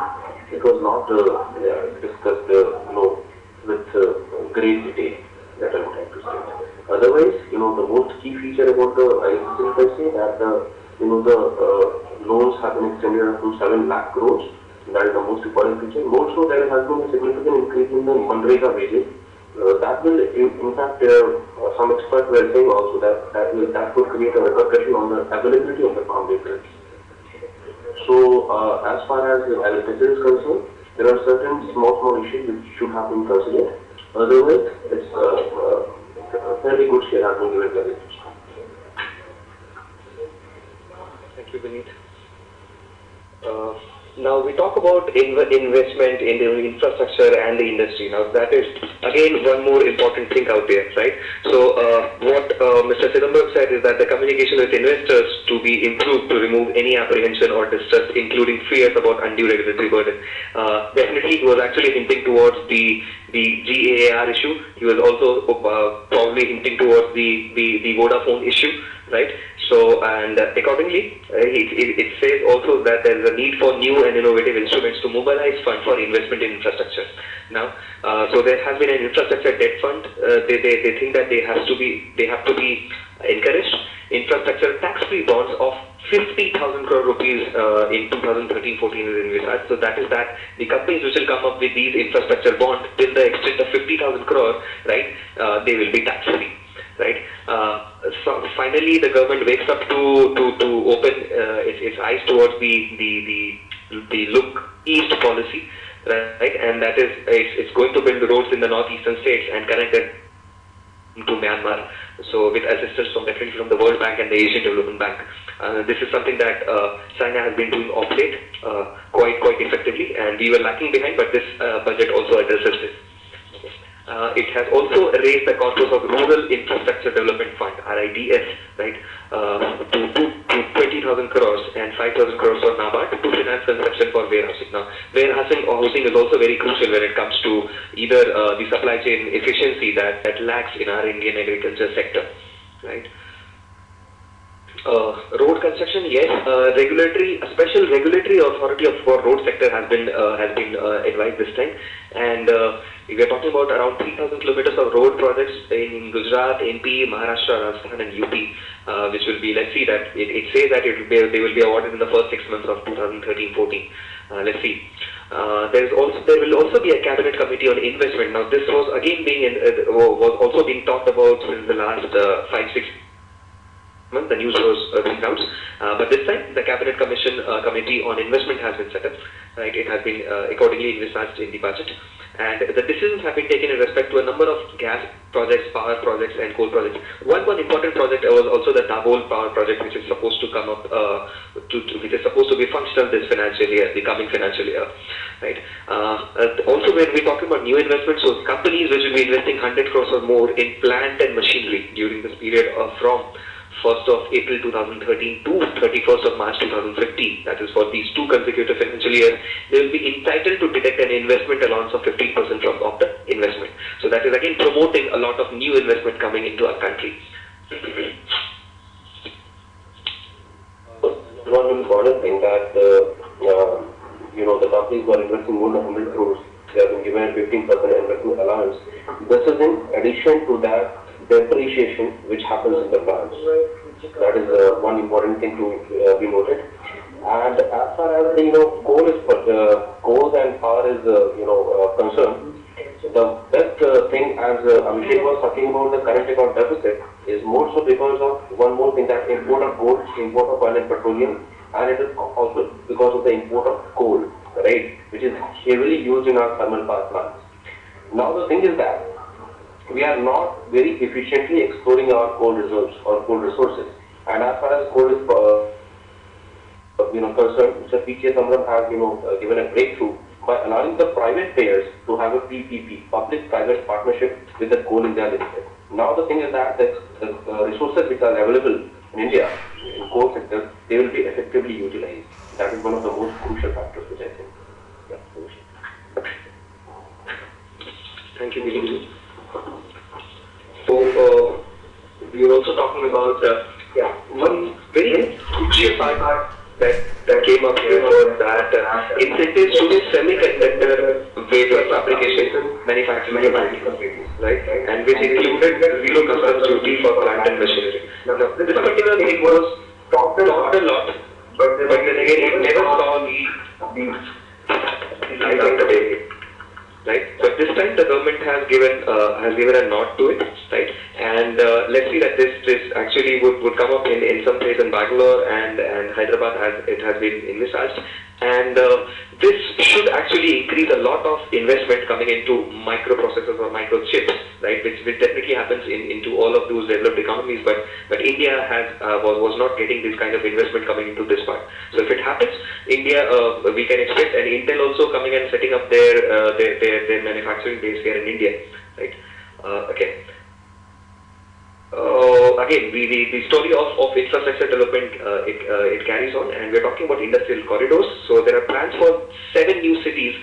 it was not discussed, with great detail, that I would like to say. Otherwise, the most key feature about the ISSN, if I say that the loans have been extended up to 7 lakh crores. That is the most important feature. More so, there has been a significant increase in the Manrega wages. That will, in fact, some experts were saying also that could create a repercussion on the availability of the farm laborers. So, as far as the agriculture is concerned, there are certain small issues which should have been considered. Otherwise, it's a fairly good share has been given to agriculture. Thank you, Vineet. Now we talk about investment in the infrastructure and the industry. Now that is again one more important thing out there, right? So what Mr. Chidambaram said is that the communication with investors to be improved to remove any apprehension or distrust, including fears about undue regulatory burden. Definitely, he was actually hinting towards the GAAR issue. He was also probably hinting towards the Vodafone issue, right? So, and accordingly, it says also that there is a need for new and innovative instruments to mobilize funds for investment in infrastructure. Now, so there has been an infrastructure debt fund. They think that they have to be encouraged. Infrastructure tax-free bonds of 50,000 crore rupees in 2013-14 is envisaged. So that is that the companies which will come up with these infrastructure bonds till the extent of 50,000 crore, right? They will be tax-free. Right. So finally, the government wakes up to open its eyes towards the look east policy, right? And that is it's going to build roads in the northeastern states and connect them to Myanmar. So with assistance definitely from the World Bank and the Asian Development Bank. This is something that China has been doing of late quite effectively, and we were lacking behind. But this budget also addresses this. It has also raised the corpus of Rural Infrastructure Development Fund, RIDF, right, to 20,000 crores and 5,000 crores for NABARD to finance construction for warehousing. Now, warehousing or housing is also very crucial when it comes to either the supply chain efficiency that lacks in our Indian agriculture sector, right. Road construction, yes. A special regulatory authority for road sector has been advised this time, and we are talking about around 3,000 kilometers of road projects in Gujarat, MP, Maharashtra, Rajasthan, and UP, which will be. Let's see that it says that they will be awarded in the first 6 months of 2013-14. Let's see. There will also be a cabinet committee on investment. Now, this was again was also being talked about since the last 5-6 months. The news was being announced, but this time the cabinet committee on investment has been set up. Right, it has been accordingly envisaged in the budget, and the decisions have been taken in respect to a number of gas projects, power projects, and coal projects. One important project was also the Dabhol power project, which is supposed to come up, which is supposed to be functional this financial year, the coming financial year. Right. Also, when we're talking about new investments, so companies which will be investing 100 crores or more in plant and machinery during this period from 1st of April 2013 to 31st of March 2015, that is for these 2 consecutive financial years, they will be entitled to deduct an investment allowance of 15% of the investment. So that is again promoting a lot of new investment coming into our country. One important thing that the companies who are investing more than 100 crores. They have been given a 15% investment allowance. This is in addition to that depreciation which happens in the plants. That is one important thing to be noted. And as far as the coal and power is concerned, the best thing, as Abhishek was talking about the current account deficit, is more so because of one more thing, that import of gold, import of oil and petroleum, and it is also because of the import of coal, right, which is heavily used in our thermal power plants. Now the thing is that we are not very efficiently exploring our coal reserves or coal resources, and as far as coal is concerned, Mr. P.K. Samram has given a breakthrough by allowing the private players to have a PPP, public-private partnership with the Coal India Limited. Now the thing is that the resources which are available in India, in coal sector, they will be effectively utilized. That is one of the most crucial factors which I think. Yeah. Thank you, Dilip. So, we were also talking about one very crucial part that came up here was that incentives to the semiconductor wafer fabrication manufacturing, right? And which included zero customs duty for plant and machinery. Now, this particular thing was talked a lot, but then again, it never saw the light of the day. Right, but this time the government has given a nod to it, right? And let's see that this actually would come up in some place in Bangalore and Hyderabad, as it has been envisaged, and this should actually increase a lot of investment coming into microprocessors or microchips, right? Which definitely happens into all of those developed economies, but India was not getting this kind of investment coming into this part. So if it happens, India, we can expect, and Intel also coming and setting up their manufacturing base here in India, right? Okay. Again, the story of infrastructure development, it carries on, and we're talking about industrial corridors. So there are plans for 7 new cities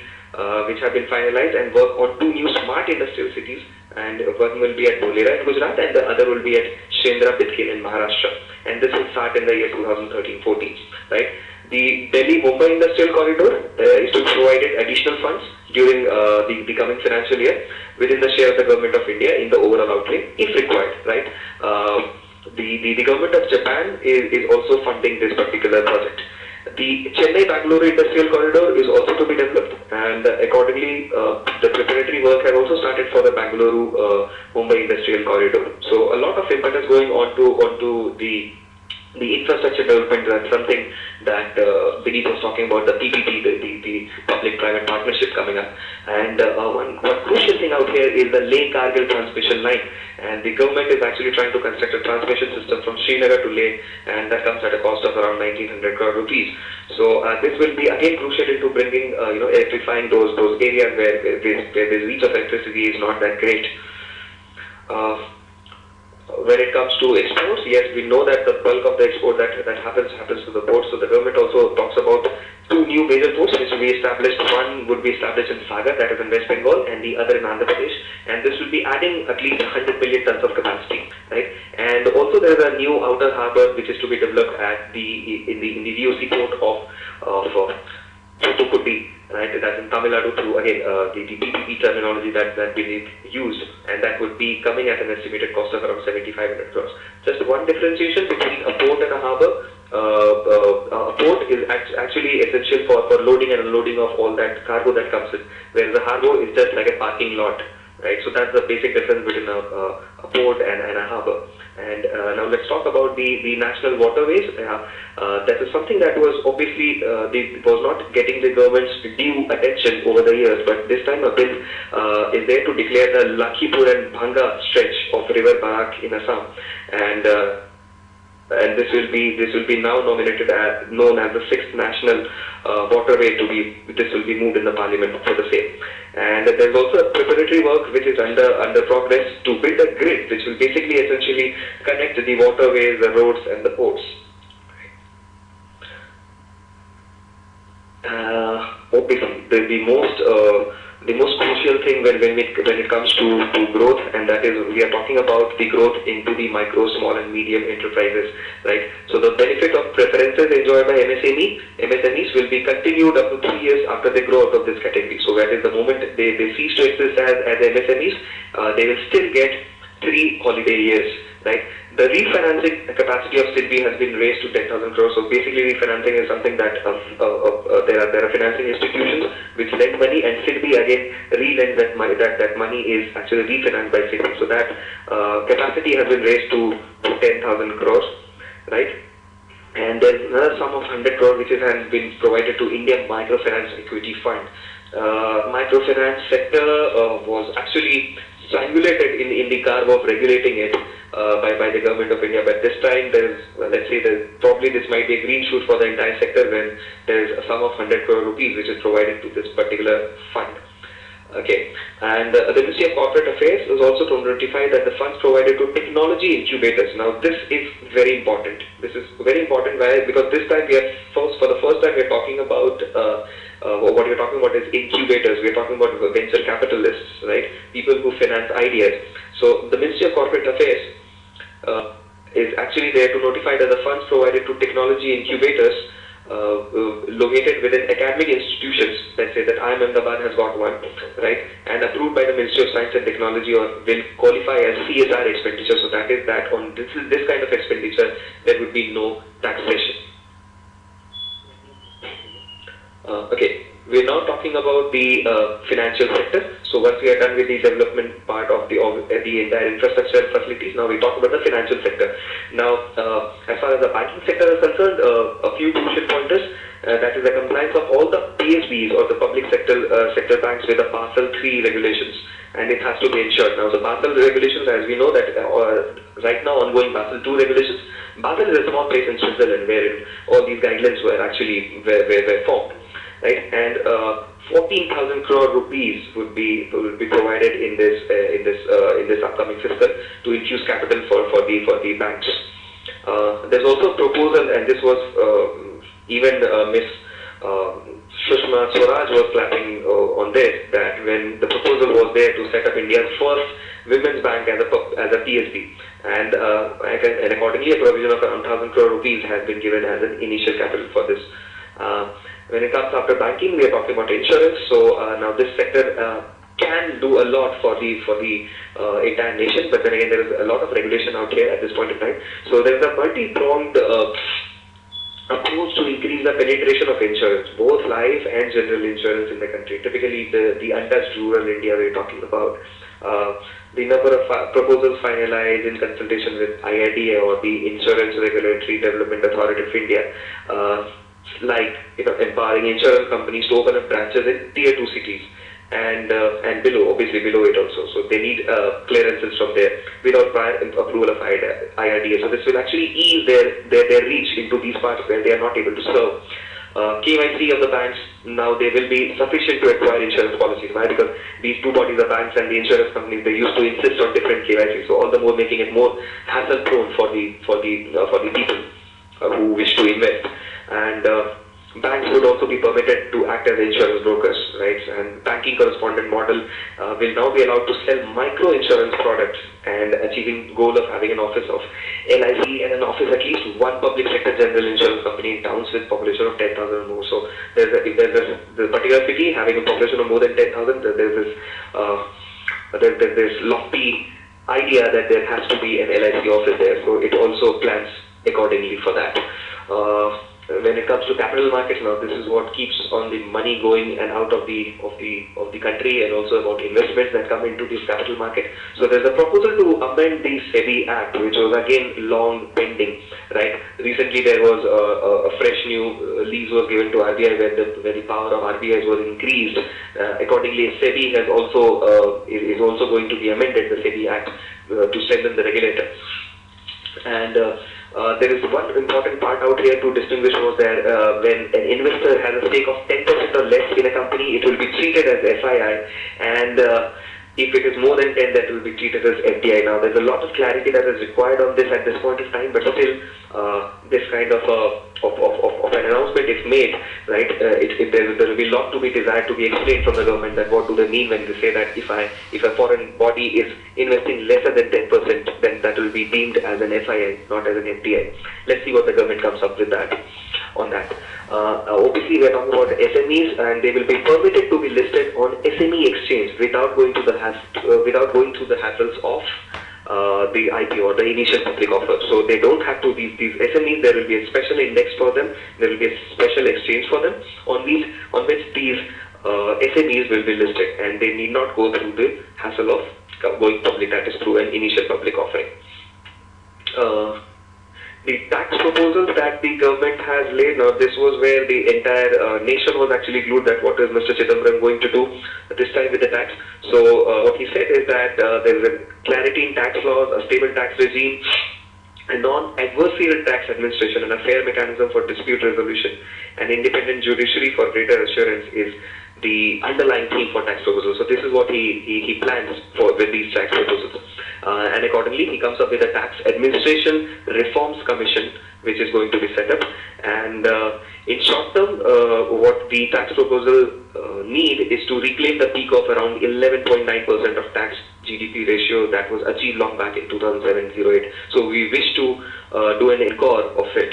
which have been finalized, and work on 2 new smart industrial cities, and one will be at Dholera in Gujarat, and the other will be at Shendra Bidkin in Maharashtra, and this will start in the year 2013-14, right? The Delhi-Mumbai Industrial Corridor is to be provided additional funds during the coming financial year within the share of the Government of India in the overall outlay, if required, right? The Government of Japan is also funding this particular project. The Chennai-Bangalore Industrial Corridor is also to be developed, and accordingly, the preparatory work has also started for the Bangalore-Mumbai Industrial Corridor. So a lot of impetus going onto the infrastructure development. That's something that Vineet was talking about, the PPP, the public-private partnership coming up. And one crucial thing out here is the Leh-Kargil transmission line. And the government is actually trying to construct a transmission system from Srinagar to Leh, and that comes at a cost of around 1,900 crore rupees. So this will be again crucial into bringing, electrifying those areas where the reach of electricity is not that great. When it comes to exports, yes, we know that the bulk of the export that happens to the ports. So the government also talks about 2 new major ports which will be established. One would be established in Sagar, that is in West Bengal, and the other in Andhra Pradesh. And this will be adding at least 100 million tons of capacity, right? And also there is a new outer harbour which is to be developed at in the VOC port of Thoothukudi, right? That's in Tamil Nadu, through again the PPP terminology that we used, and that would be coming at an estimated cost of around 7,500 crores. Just one differentiation between a port and a harbour. A port is actually essential for loading and unloading of all that cargo that comes in, whereas a harbour is just like a parking lot, right? So that's the basic difference between a port and a harbour. And now let's talk about the national waterways. That is something that was obviously was not getting the government's due attention over the years, but this time a bill is there to declare the Lakhipur and Bhanga stretch of River Barak in Assam, and this will be now known as the 6th national waterway this will be moved in the parliament for the same. And there's also a preparatory work which is under progress to build a grid which will basically essentially connect the waterways, the roads and the ports. Obviously the the most crucial thing when it comes to growth, and that is we are talking about the growth into the micro, small and medium enterprises, right? So the benefit of preferences enjoyed by MSMEs will be continued up to 3 years after they grow out of this category. So that is the moment they cease to exist as MSMEs, they will still get 3 holiday years, right? The refinancing capacity of SIDBI has been raised to 10,000 crores. So basically, refinancing is something that there are financing institutions which lend money, and SIDBI again re-lends that money. That money is actually refinanced by SIDBI. So that capacity has been raised to 10,000 crores, right? And there's another sum of 100 crores which has been provided to India Microfinance Equity Fund. Microfinance sector was actually strangulated in the carve of regulating it by the government of India. But this time there's probably this might be a green shoot for the entire sector when there is a sum of 100 crore rupees which is provided to this particular fund. Okay, and the Ministry of Corporate Affairs is also to notify that the funds provided to technology incubators. Now this is very important. This is very important. Why? Because this time for the first time we are talking about what you're talking about is incubators. We're talking about venture capitalists, right? People who finance ideas. So the Ministry of Corporate Affairs is actually there to notify that the funds provided to technology incubators located within academic institutions, let's say that IIM Ahmedabad has got one, right, and approved by the Ministry of Science and Technology, or will qualify as CSR expenditure. So that is that on this kind of expenditure there would be no taxation. Okay, we're now talking about the financial sector. So once we are done with the development part of the entire infrastructure facilities, now we talk about the financial sector. Now, as far as the banking sector is concerned, a few crucial pointers. That is the compliance of all the PSBs or the public sector banks with the Basel III regulations, and it has to be ensured. Now, the Basel regulations, as we know that right now ongoing Basel II regulations. Basel is a small place in Switzerland wherein all these guidelines were actually were formed. Right, and 14,000 crore rupees would be provided in this upcoming fiscal to infuse capital for the banks. There's also a proposal, and this was even Miss Sushma Swaraj was clapping on this, that when the proposal was there to set up India's first women's bank as a PSB, and accordingly a provision of around 1,000 crore rupees has been given as an initial capital for this. When it comes after banking, we are talking about insurance. So now this sector can do a lot for the entire nation, but then again there is a lot of regulation out here at this point in time. So there is a multi-pronged approach to increase the penetration of insurance, both life and general insurance in the country. Typically the untouched rural India we're talking about. The number of proposals finalized in consultation with IRDA, or the Insurance Regulatory Development Authority of India, like empowering insurance companies to open up branches in tier 2 cities and below it also. So they need clearances from there without prior approval of IRDA. So this will actually ease their reach into these parts where they are not able to serve. KYC of the banks, now they will be sufficient to acquire insurance policies. Why? Because these two bodies, the banks and the insurance companies, they used to insist on different KYC. So all the more making it more hassle prone for the people who wish to invest. And banks would also be permitted to act as insurance brokers, right? And banking correspondent model will now be allowed to sell micro insurance products, and achieving goal of having an office of LIC and an office at least one public sector general insurance company in towns with population of 10,000 or more. So if there's the particular city having a population of more than 10,000, there's this lofty idea that there has to be an LIC office there. So it also plans accordingly for that. When it comes to capital markets, now this is what keeps on the money going and out of the country, and also about investments that come into this capital market. So there's a proposal to amend the SEBI Act, which was again long pending, right? Recently there was a fresh new lease was given to RBI where the power of RBI was increased. Accordingly, SEBI has also is also going to be amended, the SEBI Act, to strengthen the regulator. And there is one important part out here to distinguish was that when an investor has a stake of 10% or less in a company, it will be treated as FII, and if it is more than 10, that will be treated as FDI. Now, there's a lot of clarity that is required on this at this point of time, but still, this kind of an announcement is made, right, there will be a lot to be desired to be explained from the government, that what do they mean when they say that if a foreign body is investing lesser than 10%, then that will be deemed as an FII, not as an FDI. Let's see what the government comes up with that on that. Obviously, we are talking about SMEs, and they will be permitted to be listed on SME exchange without going to the hassles of the IPO or the initial public offer. So they don't have to, these SMEs, there will be a special index for them, there will be a special exchange for them on which these SMEs will be listed, and they need not go through the hassle of going public, that is through an initial public offering. The tax proposals that the government has laid, now this was where the entire nation was actually glued, that what is Mr. Chidambaram going to do this time with the tax. So what he said is that there is a clarity in tax laws, a stable tax regime, a non-adversarial tax administration, and a fair mechanism for dispute resolution, and independent judiciary for greater assurance is the underlying theme for tax proposals. So this is what he plans for with these tax proposals. And accordingly, he comes up with a tax administration reforms commission, which is going to be set up. And in short term, what the tax proposal need is to reclaim the peak of around 11.9% of tax GDP ratio that was achieved long back in 2007-08. So we wish to do an encore of it.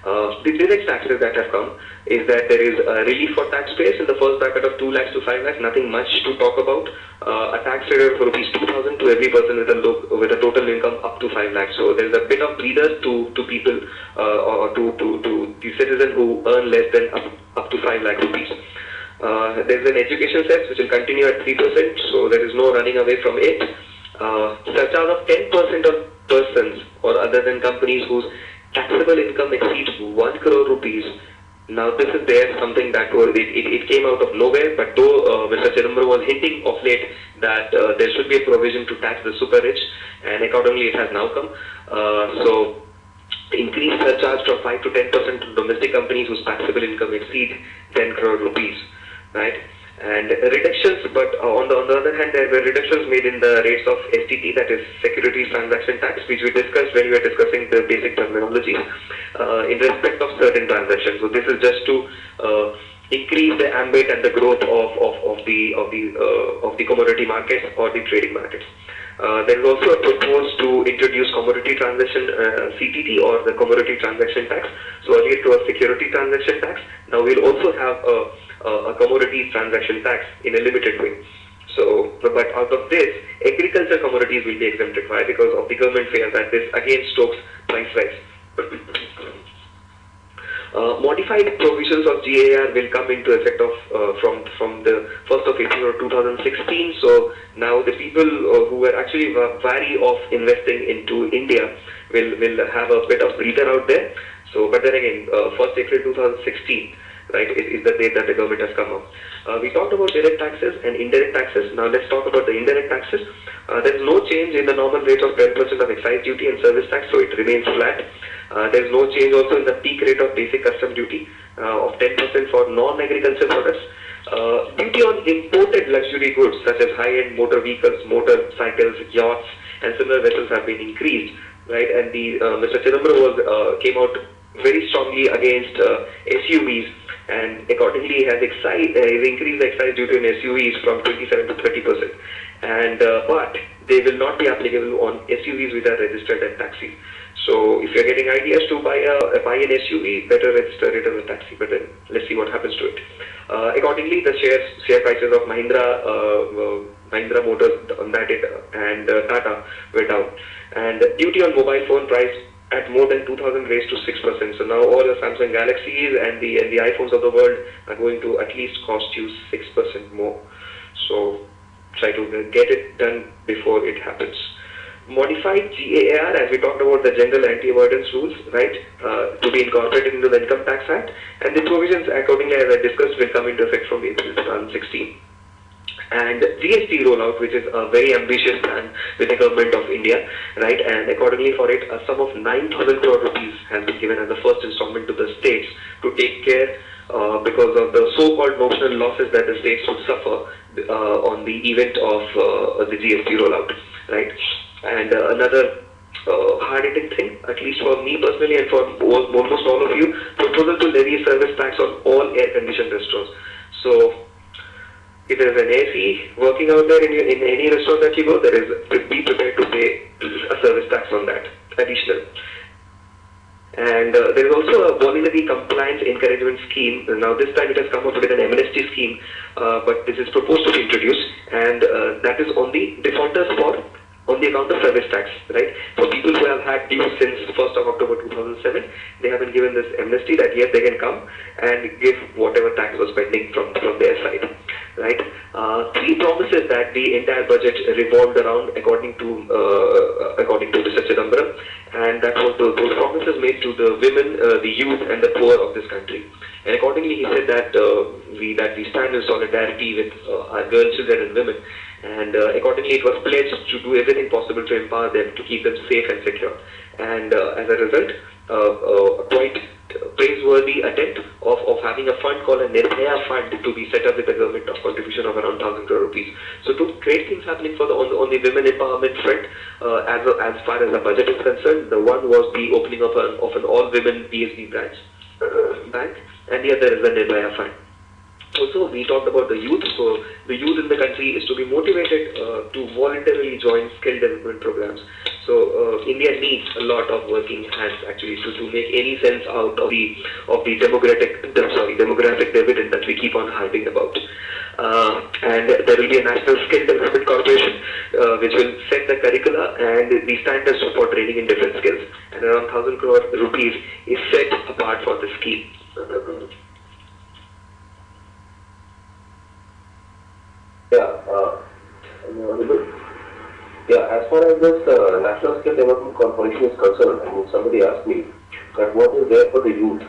The direct taxes that have come is that there is a relief for taxpayers in the first bracket of 2 lakhs to 5 lakhs, nothing much to talk about. A tax rate of rupees 2,000 to every person with a total income up to 5 lakhs. So there is a bit of breather to people or to the citizen who earn less than up to 5 lakh rupees. There is an education cess which will continue at 3%, so there is no running away from it. Surcharge of 10% on persons or other than companies whose taxable income exceeds 1 crore rupees. Now this is something that it came out of nowhere, but though Mr. Chidambaram was hinting of late that there should be a provision to tax the super rich, and accordingly it has now come. So increased surcharge from 5 to 10% to domestic companies whose taxable income exceeds 10 crore rupees, right? And reductions, but on the other hand, there were reductions made in the rates of STT, that is Securities Transaction Tax, which we discussed when we were discussing the basic terminology in respect of certain transactions. So this is just to increase the ambit and the growth of the commodity markets or the trading markets. There is also a proposal to introduce commodity transaction CTT or the commodity transaction tax. So earlier it was security transaction tax. Now we'll also have a commodity transaction tax in a limited way. So, but out of this, agriculture commodities will be exempted. Why? Because of the government fear that this again stokes price rise. Modified provisions of GAR will come into effect from the 1st of April 2016. So now the people who were actually wary of investing into India will have a bit of breather out there. So, but then again, 1st April 2016, right, is the date that the government has come up. We talked about direct taxes and indirect taxes. Now let's talk about the indirect taxes. There is no change in the normal rate of 10% of excise duty and service tax, so it remains flat. There is no change also in the peak rate of basic custom duty of 10% for non-agricultural products. Duty on imported luxury goods such as high-end motor vehicles, motorcycles, yachts, and similar vessels have been increased, right? And Mr. Chidambaram came out very strongly against SUVs, and accordingly has increased the excise duty on SUVs from 27 to 30%. And but they will not be applicable on SUVs which are registered as taxis. So if you're getting ideas to buy an SUV, better register it as a taxi. But then let's see what happens to it. Accordingly, the share prices of Mahindra Motors on that and Tata were down. And duty on mobile phone price at more than 2,000 raised to 6%. So now all the Samsung Galaxies and the iPhones of the world are going to at least cost you 6% more. So try to get it done before it happens. Modified GAR, as we talked about the general anti-avoidance rules, right, to be incorporated into the Income Tax Act, and the provisions accordingly, as I discussed, will come into effect from April 2016. And GST rollout, which is a very ambitious plan with the government of India, right, and accordingly for it, a sum of 9,000 crore rupees has been given as the first installment to the states to take care because of the so-called notional losses that the states would suffer on the event of the GST rollout, right. And another hard-hitting thing, at least for me personally and for almost all of you, proposal to levy service tax on all air-conditioned restaurants. So if there's an AC working out there in any restaurant that you go, be prepared to pay a service tax on that, additional. And there is also a voluntary compliance encouragement scheme. Now this time it has come up with an amnesty scheme, but this is proposed to be introduced, and that is on the defaulters on the account of service tax, right? For people who have had due since 1st of October 2007, they have been given this amnesty that yes, they can come and give whatever tax was pending from their side, right? Three promises that the entire budget revolved around, according to Mr. Chidambaram, and that was those promises made to the women, the youth, and the poor of this country. And accordingly, he said that we stand in solidarity with our girls, children, and women. And accordingly, it was pledged to do everything possible to empower them, to keep them safe and secure. And as a result, a quite praiseworthy attempt of having a fund called a Nirbhaya Fund to be set up with a government of contribution of around 1,000 crore rupees. So two great things happening on the women empowerment front as far as the budget is concerned. The one was the opening of an all-women PSB bank, and the other is the Nirbhaya Fund. Also, we talked about the youth. So the youth in the country is to be motivated to voluntarily join skill development programs. So India needs a lot of working hands actually to make any sense out of the demographic dividend that we keep on harping about. And there will be a National Skill Development Corporation which will set the curricula and the standards for training in different skills. And around 1,000 crore rupees is set apart for the scheme. As far as this National Skill Development Corporation is concerned, I mean, somebody asked me that what is there for the youth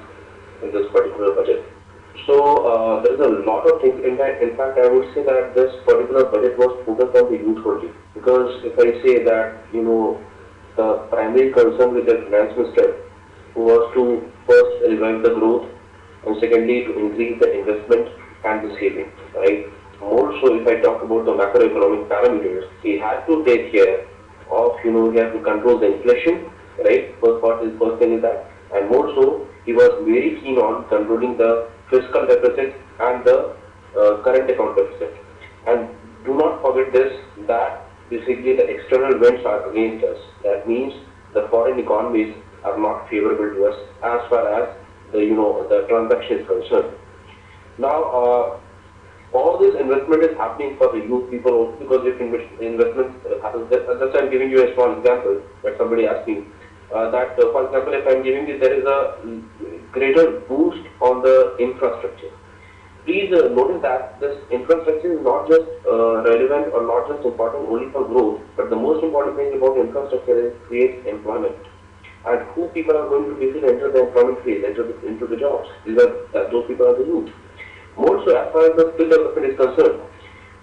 in this particular budget. So there is a lot of things. In fact, I would say that this particular budget was focused on the youth only. Because if I say that, the primary concern with the finance minister was to first revive the growth, and secondly to increase the investment and the saving, right? More so, if I talk about the macroeconomic parameters, he had to take care of, he had to control the inflation, right? First thing is that. And more so, he was very keen on controlling the fiscal deficit and the current account deficit. And do not forget this, that basically the external winds are against us. That means the foreign economies are not favorable to us as far as the transaction is concerned. Now, all this investment is happening for the youth people also, because if investments happens, just I'm giving you a small example that somebody asked me, that for example, if I'm giving you, there is a greater boost on the infrastructure. Please notice that this infrastructure is not just relevant or not just important only for growth, but the most important thing about infrastructure is create employment. And who people are going to basically enter the employment phase, into the jobs? Those people are the youth. More so, as far as the skill development is concerned,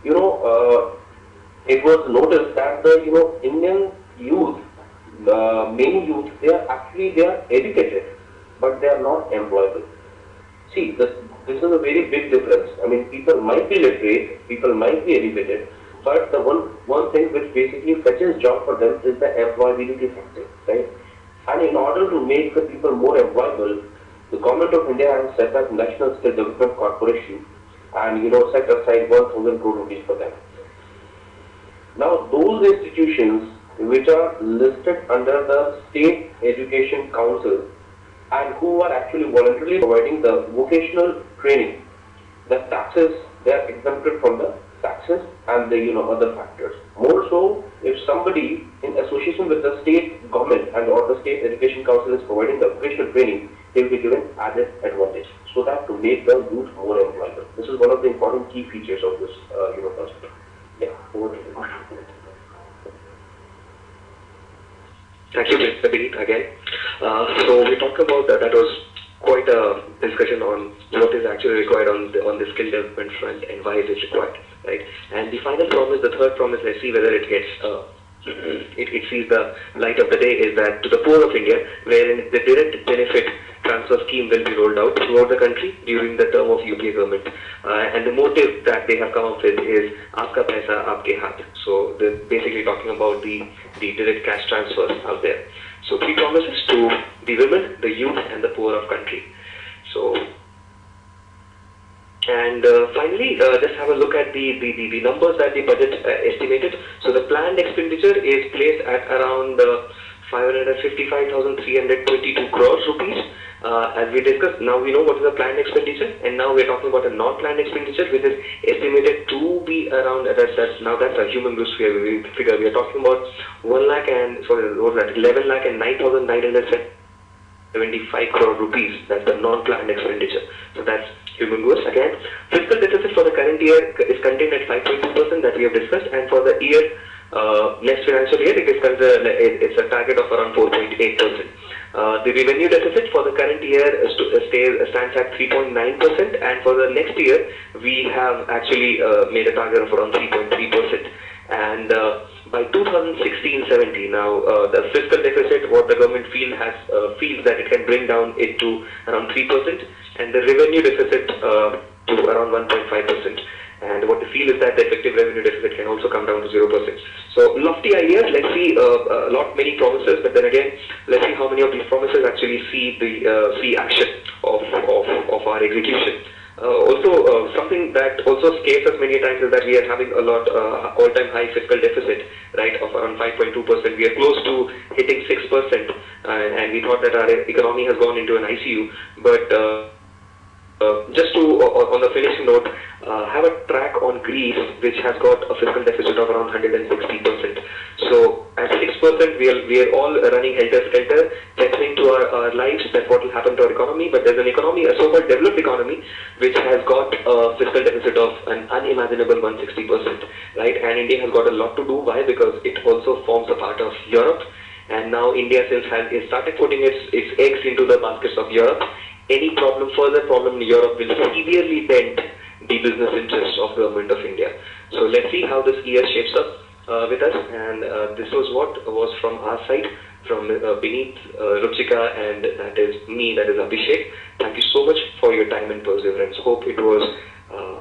it was noticed that the Indian youth, many youth, they are educated, but they are not employable. See, this is a very big difference. I mean, people might be literate, people might be educated, but the one thing which basically fetches job for them is the employability factor, right? And in order to make the people more employable, the government of India has set up National Skill Development Corporation and set aside 1,000 crore rupees for them. Now those institutions which are listed under the State Education Council and who are actually voluntarily providing the vocational training, the taxes, they are exempted from the taxes and the other factors. More so, if somebody in association with the state government and or the State Education Council is providing the vocational training, they will be given added advantage, so that to make the youth more employable. This is one of the important key features of this project. Yeah, over to you. Thank you, Mr. Bineet, again. So we talked about that. That was quite a discussion on what is actually required on the skill development front and why it is required, right? And the final promise, the third promise, let's see whether it gets it sees the light of the day is that to the poor of India, wherein the direct benefit transfer scheme will be rolled out throughout the country during the term of UPA government. And the motive that they have come up with is Aapka Paisa Aapke Haath. So they're basically talking about the direct cash transfers out there. So three promises to the women, the youth, and the poor of country. So, and finally, just have a look at the numbers that the budget estimated. So the planned expenditure is placed at around 555,322 crores rupees. As we discussed, now we know what is the planned expenditure, and now we're talking about a non-planned expenditure, which is estimated to be around, that's a humongous figure. We are talking about 1 lakh and, sorry, what was that, 11 lakh and 9,975 crore rupees. That's the non-planned expenditure. So that's humongous. Again, fiscal deficit for the current year is contained at 5.2% that we have discussed, and for the year, next financial year, it's a target of around 4.8%. The revenue deficit for the current year stands at 3.9%, and for the next year, we have actually made a target of around 3.3%. And by 2016-17, now the fiscal deficit, what the government feels that it can bring down it to around 3%, and the revenue deficit to around 1.5%. And what they feel is that the effective revenue deficit can also come down to 0%. So lofty ideas. Let's see many promises, but then again, let's see how many of these promises actually see action of our execution. Also, something that also scares us many times is that we are having a lot all-time high fiscal deficit, right, of around 5.2%. We are close to hitting 6%, and we thought that our economy has gone into an ICU, but just to, on the finishing note, have a track on Greece, which has got a fiscal deficit of around 160%. So at 6%, we are all running helter-skelter, threatening to our lives that what will happen to our economy. But there's an economy, a so-called developed economy, which has got a fiscal deficit of an unimaginable 160%, right? And India has got a lot to do. Why? Because it also forms a part of Europe. And now India since has started putting its eggs into the baskets of Europe. Any further problem in Europe will severely dent the business interests of government of India. So let's see how this year shapes up with us. And this was what was from our side, from Beneath, Ruchika, and that is me, that is Abhishek. Thank you so much for your time and perseverance. Hope it was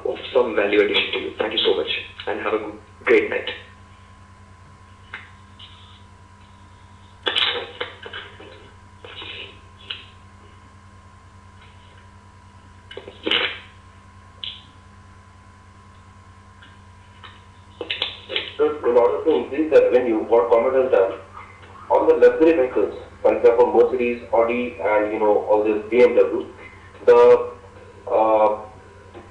of some value addition to you. Thank you so much, and have a great night. In order to increase the revenue, what government has done on the luxury vehicles, for example, Mercedes, Audi, and all this BMW,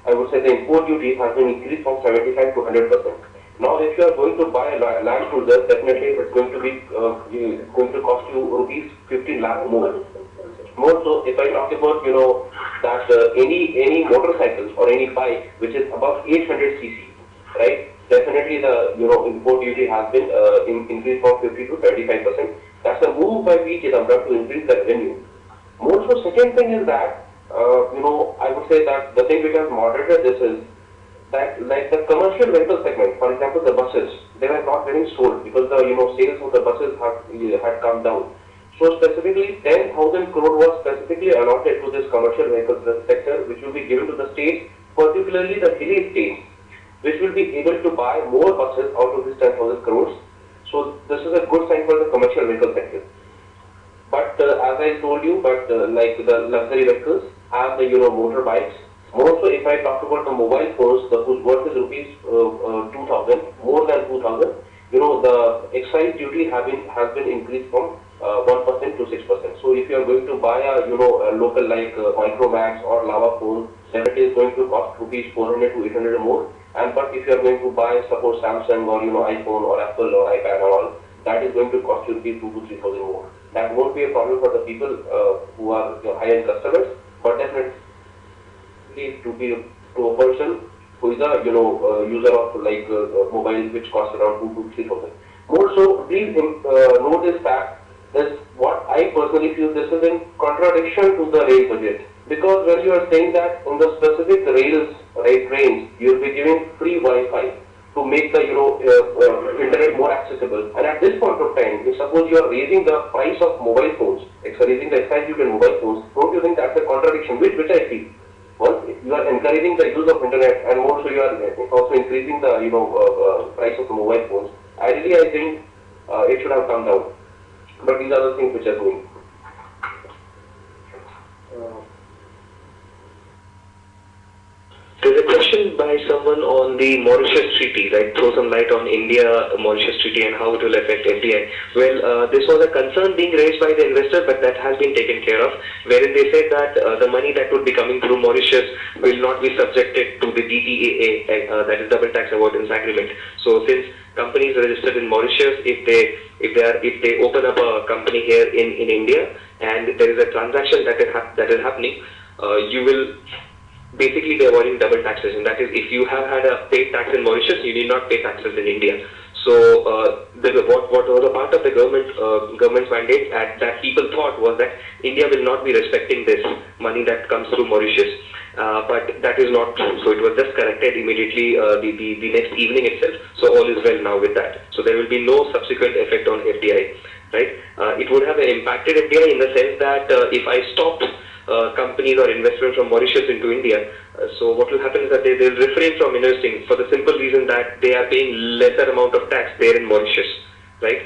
I would say the import duty has been increased from 75 to 100%. Now, if you are going to buy a Land Cruiser, definitely it's going to cost you rupees 15 lakh more. More so, if I talk about that any motorcycle or any bike which is above 800 cc, right? Definitely the import duty has been increased from 50 to 35%. That's a move by P. Chidambaram to increase the revenue. More so, second thing is that I would say that the thing which has moderated this is that, like the commercial vehicle segment, for example, the buses, they were not getting sold because the sales of the buses had come down. So specifically, 10,000 crore was specifically allotted to this commercial vehicle sector, which will be given to the states, particularly the hilly states, which will be able to buy more buses out of this 10,000 crores. So this is a good sign for the commercial vehicle sector. But as I told you, like the luxury vehicles have the motorbikes. More so, if I talk about the mobile phones, whose worth is rupees 2,000, more than 2,000, the excise duty has been increased from 1% to 6%. So if you are going to buy a local like Micromax or Lava phone, then it is going to cost rupees 400 to 800 more. But if you are going to buy, suppose Samsung or iPhone or Apple or iPad or all, that is going to cost you rupees 2,000 to 3,000 more. That won't be a problem for the people who are high-end customers, but definitely to a person who is a user of like mobile which costs around 2,000 to 3,000. More so, please note this fact. Is what I personally feel this is in contradiction to the rail budget. Because when you are saying that in the specific trains, you will be giving free Wi-Fi, to make the internet more accessible. And at this point of time, if suppose you are raising the price of mobile phones, raising the excise duty on mobile phones, don't you think that's a contradiction? Which I feel. Once you are encouraging the use of internet, and more so you are also increasing the price of the mobile phones. Ideally, I think it should have come down. But these are the things which are going. There's a question by someone on the Mauritius Treaty, right? Throw some light on India-Mauritius Treaty and how it will affect FDI. Well, this was a concern being raised by the investor, but that has been taken care of, wherein they said that the money that would be coming through Mauritius will not be subjected to the DTAA, that is Double Tax Avoidance Agreement. So since companies registered in Mauritius, if they open up a company here in India and there is a transaction that is happening, you will basically be avoiding double taxation. That is, if you have had a paid tax in Mauritius, you need not pay taxes in India. So what was a part of the government's mandate that people thought was that India will not be respecting this money that comes through Mauritius. But that is not true. So it was just corrected immediately the next evening itself. So all is well now with that. So there will be no subsequent effect on FDI. Right? It would have impacted FDI in the sense that if I stopped companies or investors from Mauritius into India, so what will happen is that they will refrain from investing for the simple reason that they are paying lesser amount of tax there in Mauritius, right?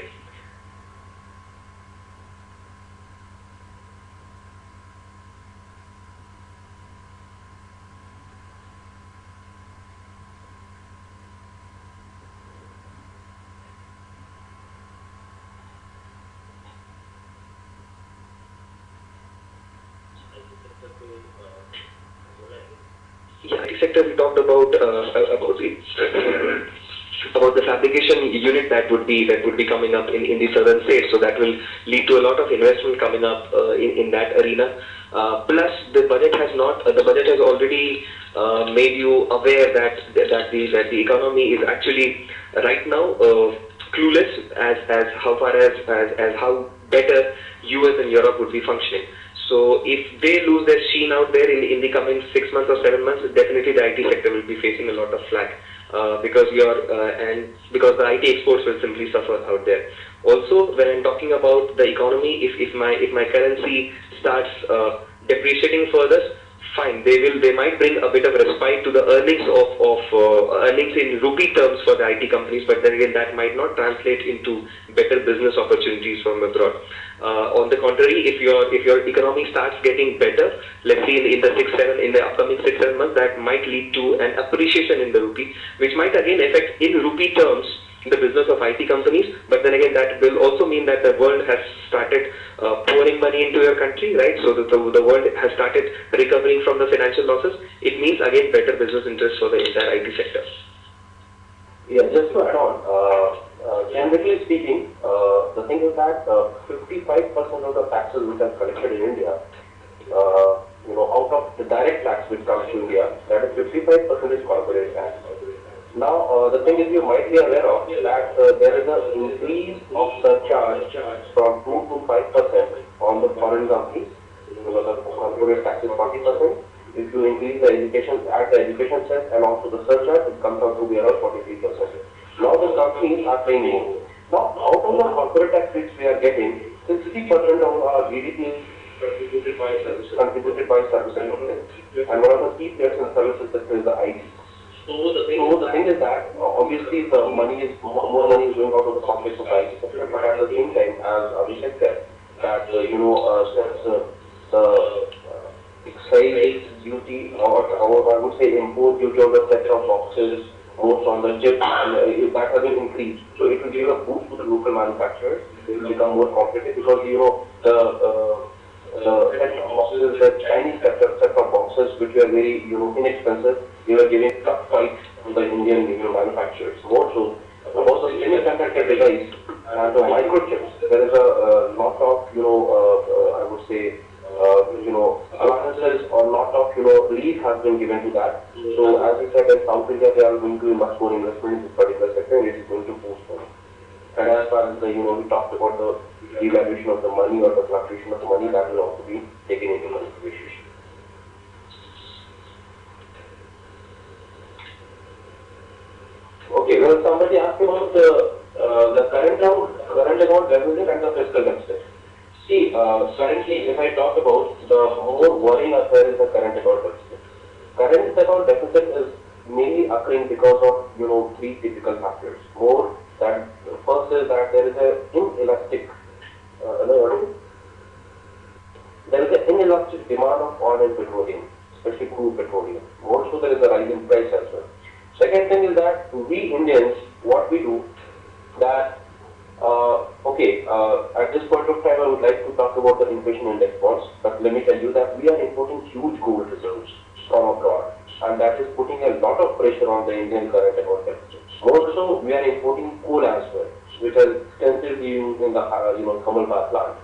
Yeah, IT sector we talked about about the fabrication unit that would be coming up in the southern states. So that will lead to a lot of investment coming up in that arena. Plus, the budget has already made you aware that the economy is actually right now clueless as how far as how better US and Europe would be functioning. So if they lose their sheen out there in the coming 6 months or 7 months, definitely the IT sector will be facing a lot of flack because because the IT exports will simply suffer out there. Also, when I'm talking about the economy, if my currency starts depreciating further, fine. They might bring a bit of respite to the earnings of earnings in rupee terms for the IT companies, but then again that might not translate into better business opportunities from abroad. On the contrary, if your economy starts getting better, let's say in the upcoming 6-7 months, that might lead to an appreciation in the rupee, which might again affect in rupee terms the business of IT companies. But then again, that will also mean that the world has started pouring money into your country, right? So the world has started recovering from the financial losses. It means again better business interest for the entire IT sector. Yeah, just to add on, generally speaking, the thing is that 55% of the taxes which are collected in India, out of the direct tax which comes to India, that is 55% is corporate tax. Now, the thing is you might be aware of that there is an increase of surcharge from 2 to 5% on the foreign companies. The corporate tax is 40%. If you increase the education, add the education cess and also the surcharge, it comes out to be around 43%. Now the companies are paying more. Now, out of the corporate tax which we are getting, 60% of our GDP is contributed by services. And one of the key players in the services sector is the IT. So the thing is that obviously the money is more money is going out of the pockets of IT sector, but at the same time, as Abhishek said, that since the excise duty or I would say import duty on the set of boxes, both on the chip, and that has been increased. So it will give a boost to the local manufacturers. They will become more competitive because the set of boxes, the Chinese set of boxes, which were very inexpensive, they were giving tough fight to the Indian manufacturers. More so about the semiconductor device and the microchips, there is a lot of I would say allowances or lot of relief has been given to that. So as we said, in South India they are going to do much more investment in this particular sector, and it is going to boost them. And as far as the we talked about the devaluation of the money or the fluctuation of the money, that will also be taken into consideration. Okay, There was somebody asking about the current account deficit and the fiscal deficit. See, currently, if I talk about the more worrying affair is the current account deficit. Current account deficit is mainly occurring because of three typical factors. More that first is that there is a inelastic, there is an inelastic demand of oil and petroleum, especially crude petroleum. More so, there is a rise in price as well. Second thing is that we Indians, what we do, that at this point of time, I would like to talk about the inflation index bonds. But let me tell you that we are importing huge gold reserves from abroad, and that is putting a lot of pressure on the Indian current account deficit. More so, we are importing coal as well, which is extensively used in the thermal power plant.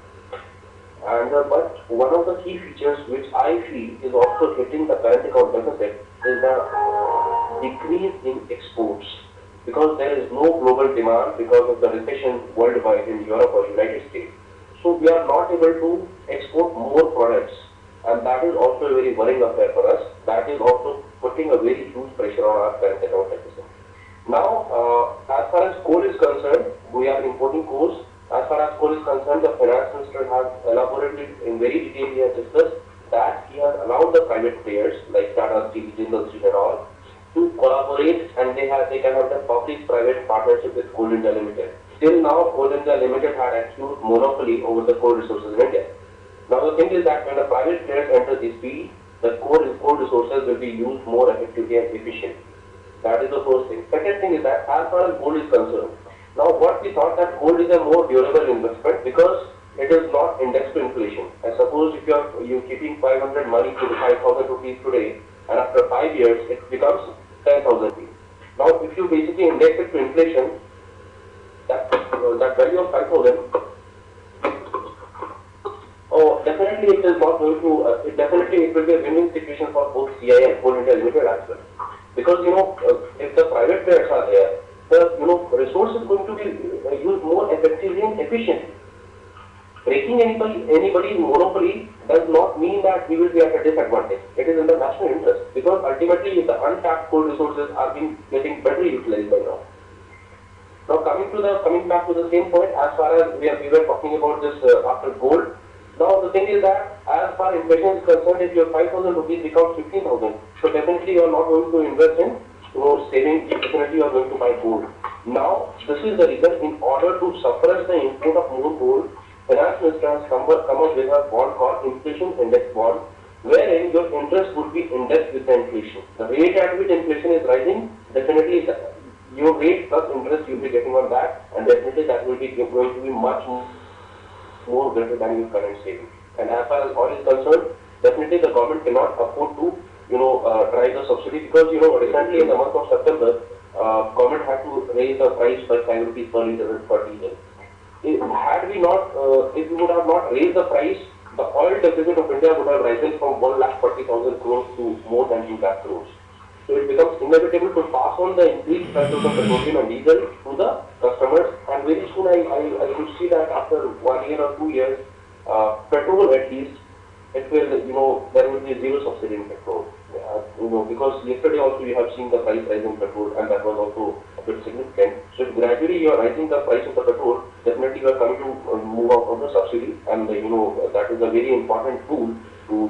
And but one of the key features which I feel is also hitting the current account deficit is the decrease in exports, because there is no global demand because of the recession worldwide in Europe or United States. So we are not able to export more products, and that is also a very worrying affair for us. That is also putting a very huge pressure on our current account deficit. Now, as far as coal is concerned, we are importing coals. As far as coal is concerned, the finance minister has elaborated in very detail. He has discussed that he has allowed the private players like Tata Steel, Jindal Steel and all to collaborate, and they can have the public-private partnership with Coal India Limited. Till now, Coal India Limited had absolute monopoly over the coal resources in India. Now the thing is that when the private players enter this field, the coal resources will be used more effectively and efficiently. That is the first thing. Second thing is that as far as gold is concerned, now what we thought that gold is a more durable investment because it is not indexed to inflation. And suppose if you're keeping 500 money to 5,000 rupees today, and after 5 years it becomes 10,000 rupees. Now if you basically index it to inflation, that value of 5,000, definitely it is not going to, it will be a win-win situation for both CI and Coal India Limited as well. Because if the private players are there, the resource is going to be used more effectively and efficiently. Breaking anybody's monopoly does not mean that we will be at a disadvantage. It is in the national interest, because ultimately the untapped coal resources are getting better utilized by now. Now coming back to the same point, as far as we were talking about this after gold. Now the thing is that as far as inflation is concerned, if your 5,000 rupees becomes 15,000, so definitely you are not going to invest in saving. Definitely you are going to buy gold. Now this is the reason, in order to suppress the import of more gold, Finance Minister has come up with a bond called inflation index bond, wherein your interest would be indexed with the inflation. The rate at which inflation is rising, definitely your rate plus interest you will be getting on that, and definitely that will be going to be much more greater than your current saving. And as far as oil is concerned, definitely the government cannot afford to drive the subsidy, because recently in the month of September, government had to raise the price by 5 rupees per litre for diesel. If we would have not raised the price, the oil deficit of India would have risen from 1,40,000 crores to more than 2 lakh crores. So it becomes inevitable to pass on the increased prices of petroleum and diesel to the customers, and very soon I could see that after 1 year or 2 years, petrol at least, it will, there will be zero subsidy in petrol. Because yesterday also you have seen the price rise in petrol, and that was also a bit significant. So if gradually you are rising the price of the petrol, definitely you are coming to move out of the subsidy, and that is a very important tool to